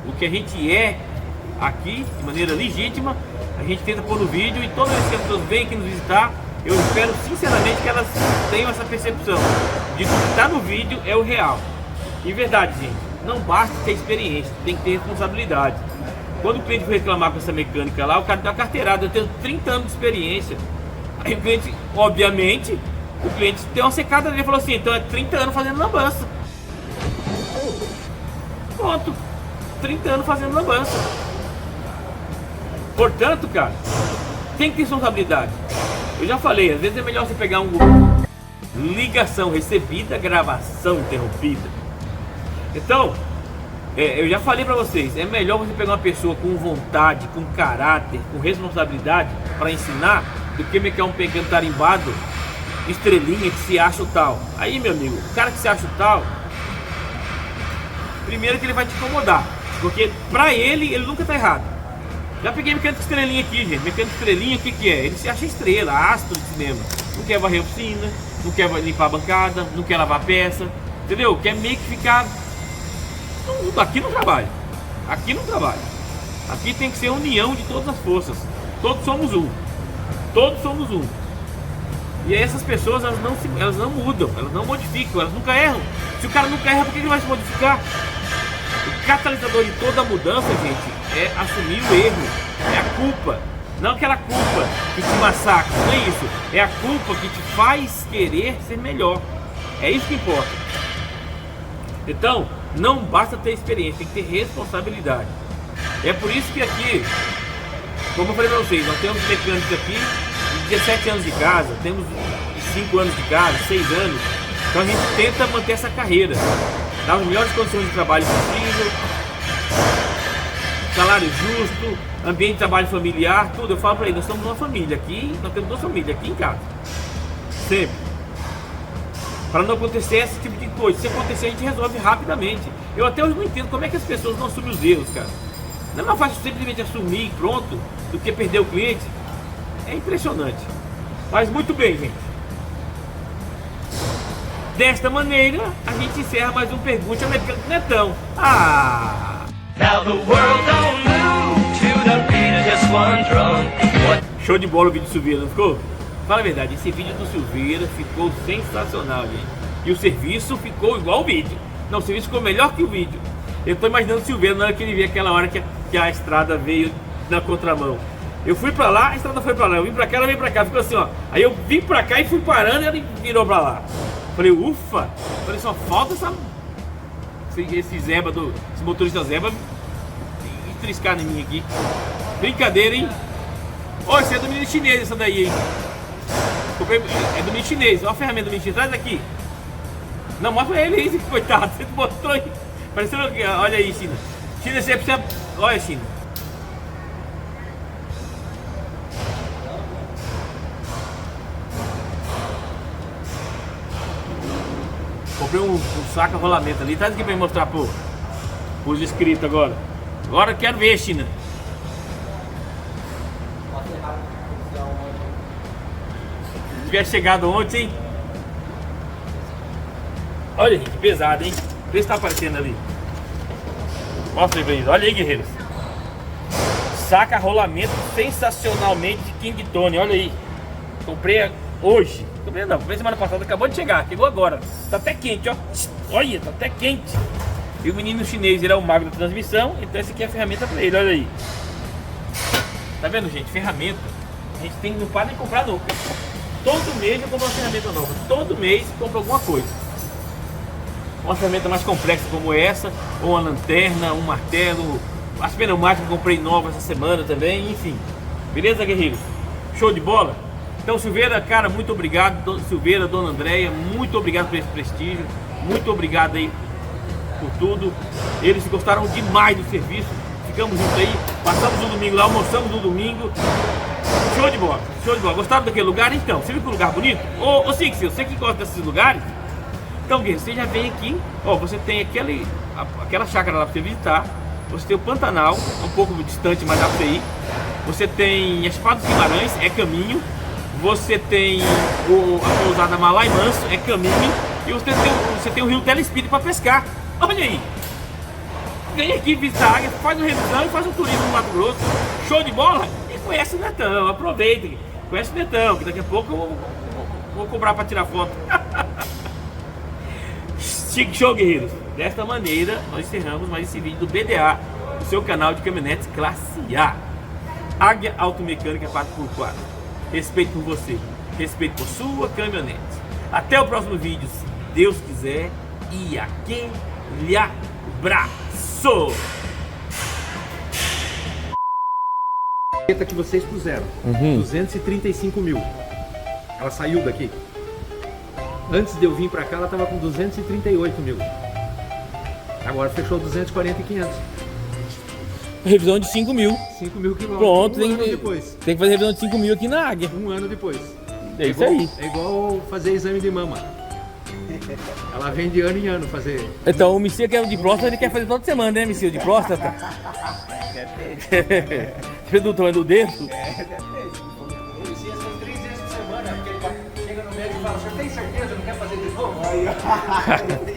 o que a gente é aqui, de maneira legítima, a gente tenta pôr no vídeo, e toda vez que as pessoas vêm aqui nos visitar, eu espero sinceramente que elas tenham essa percepção de que o que está no vídeo é o real. E verdade, gente, não basta ter experiência, tem que ter responsabilidade. Quando o cliente foi reclamar com essa mecânica lá, o cara deu uma carteirada, eu tenho 30 anos de experiência. Aí o cliente, obviamente, o cliente deu uma secada ali e falou assim: então é 30 anos fazendo lambança. Pronto, 30 anos fazendo lambança. Portanto, cara, tem que ter responsabilidade. Eu já falei, às vezes é melhor você pegar um ligação recebida, gravação interrompida. Então, eu já falei pra vocês, é melhor você pegar uma pessoa com vontade, com caráter, com responsabilidade para ensinar, do que meter um pegando tarimbado, estrelinha, que se acha o tal. Aí, meu amigo, o cara que se acha o tal, primeiro que ele vai te incomodar, porque pra ele nunca tá errado. Já peguei mecânico estrelinha aqui, gente. Mecânico estrelinha, o que que é? Ele se acha estrela, astro de cinema. Não quer varrer a oficina, não quer limpar a bancada, não quer lavar a peça, entendeu? Quer meio que ficar... Aqui não trabalha. Aqui não trabalha. Aqui tem que ser a união de todas as forças. Todos somos um. Todos somos um. E aí essas pessoas, elas não mudam, elas não modificam, elas nunca erram. Se o cara nunca erra, por que ele vai se modificar? O catalisador de toda mudança, gente, é assumir o erro, é a culpa. Não aquela culpa que te massacra, não é isso. É a culpa que te faz querer ser melhor. É isso que importa. Então, não basta ter experiência, tem que ter responsabilidade. É por isso que aqui, como eu falei para vocês, nós temos mecânicos aqui de 17 anos de casa, temos 5 anos de casa, 6 anos. Então a gente tenta manter essa carreira, dar as melhores condições de trabalho possível, salário justo, ambiente de trabalho familiar, tudo. Eu falo para eles, nós somos uma família aqui, nós temos 2 famílias aqui em casa, sempre, para não acontecer esse tipo de coisa. Se acontecer, a gente resolve rapidamente. Eu até hoje não entendo como é que as pessoas não assumem os erros, cara. Não é mais fácil simplesmente assumir e pronto, do que perder o cliente. É impressionante. Mas muito bem, gente. Desta maneira, a gente encerra mais um Pergunte ao Mecânico Netão. Show de bola o vídeo do Silveira, não ficou? Fala a verdade, esse vídeo do Silveira ficou sensacional, gente. E o serviço ficou igual o vídeo. Não, o serviço ficou melhor que o vídeo. Eu tô imaginando o Silveira na hora que ele vê aquela hora que a estrada veio na contramão. Eu fui pra lá, a estrada foi pra lá. Eu vim pra cá, ela veio pra cá. Ficou assim, ó. Aí eu vim pra cá e fui parando e ela virou pra lá. Falei, ufa. Falei, só falta esse zeba, esse motorista zeba triscar em mim aqui. Brincadeira, hein? Ó, isso é do menino chinês, essa daí, hein? É do menino chinês. Olha a ferramenta do menino chinês. Traz aqui. Não, mostra ele aí, coitado. Você mostrou aí. Parecendo... Olha aí, China. China, você precisa... Olha, China. Comprei um saco rolamento ali. Traz aqui pra me mostrar pros inscritos agora. Agora eu quero ver, China. Se tivesse chegado ontem, hein? Olha, gente, pesado, hein? Vê se tá aparecendo ali. Mostra aí pra eles. Olha aí, guerreiros. Saca rolamento sensacionalmente King Tone. Olha aí. Comprei hoje. Comprei semana passada. Acabou de chegar. Chegou agora. Tá até quente, ó. Olha, tá até quente. E o menino chinês, ele é o mago da transmissão, então essa aqui é a ferramenta para ele, olha aí. Tá vendo, gente? Ferramenta, a gente não para de comprar nunca. Todo mês eu compro uma ferramenta nova, todo mês eu compro alguma coisa. Uma ferramenta mais complexa como essa, ou uma lanterna, um martelo, as pneumáticas que eu comprei novas essa semana também, enfim. Beleza, guerreiros? Show de bola? Então, Silveira, cara, muito obrigado. Silveira, Dona Andréia, muito obrigado por esse prestígio. Muito obrigado aí por tudo. Eles gostaram demais do serviço. Ficamos juntos aí, passamos o domingo lá, almoçamos no domingo. Show de bola, show de bola. Gostaram daquele lugar? Então, você viu que lugar bonito? Ô Six, você que gosta desses lugares, então, guerreiro, você já vem aqui, ó, você tem aquela chácara lá pra você visitar. Você tem o Pantanal, um pouco distante, mas dá pra você ir. Você tem a Chapada dos Guimarães, é caminho. Você tem a pousada Malai Manso, é caminho. E você tem o rio Telespírito para pescar. Olha aí. Vem aqui visitar a águia, faz uma revisão e faz um turismo no Mato Grosso. Show de bola? E conhece o Netão, aproveita. Conhece o Netão, que daqui a pouco eu vou cobrar para tirar foto. Chique show, guerreiros. Desta maneira, nós encerramos mais esse vídeo do BDA, o seu canal de caminhonetes classe A. Águia Automecânica 4x4. Respeito por você, respeito por sua caminhonete. Até o próximo vídeo, se Deus quiser. E aquele abraço! A que vocês puseram, 235 mil. Ela saiu daqui. Antes de eu vir pra cá, ela tava com 238 mil. Agora fechou 240 e 500. Revisão de 5 mil. 5 mil quilômetros. Pronto, ano depois. Tem que fazer revisão de 5 mil aqui na Águia. Um ano depois. É isso aí. É igual fazer exame de mama. Ela vem de ano em ano fazer. Então o Messias que é o de próstata, ele quer fazer toda semana, né, Messias? De próstata? Depende do tamanho do dedo? Depende. O Messias faz 3 vezes por semana, porque ele chega no médico e fala: "Você tem certeza? Não quer fazer de novo?" Aí, ó.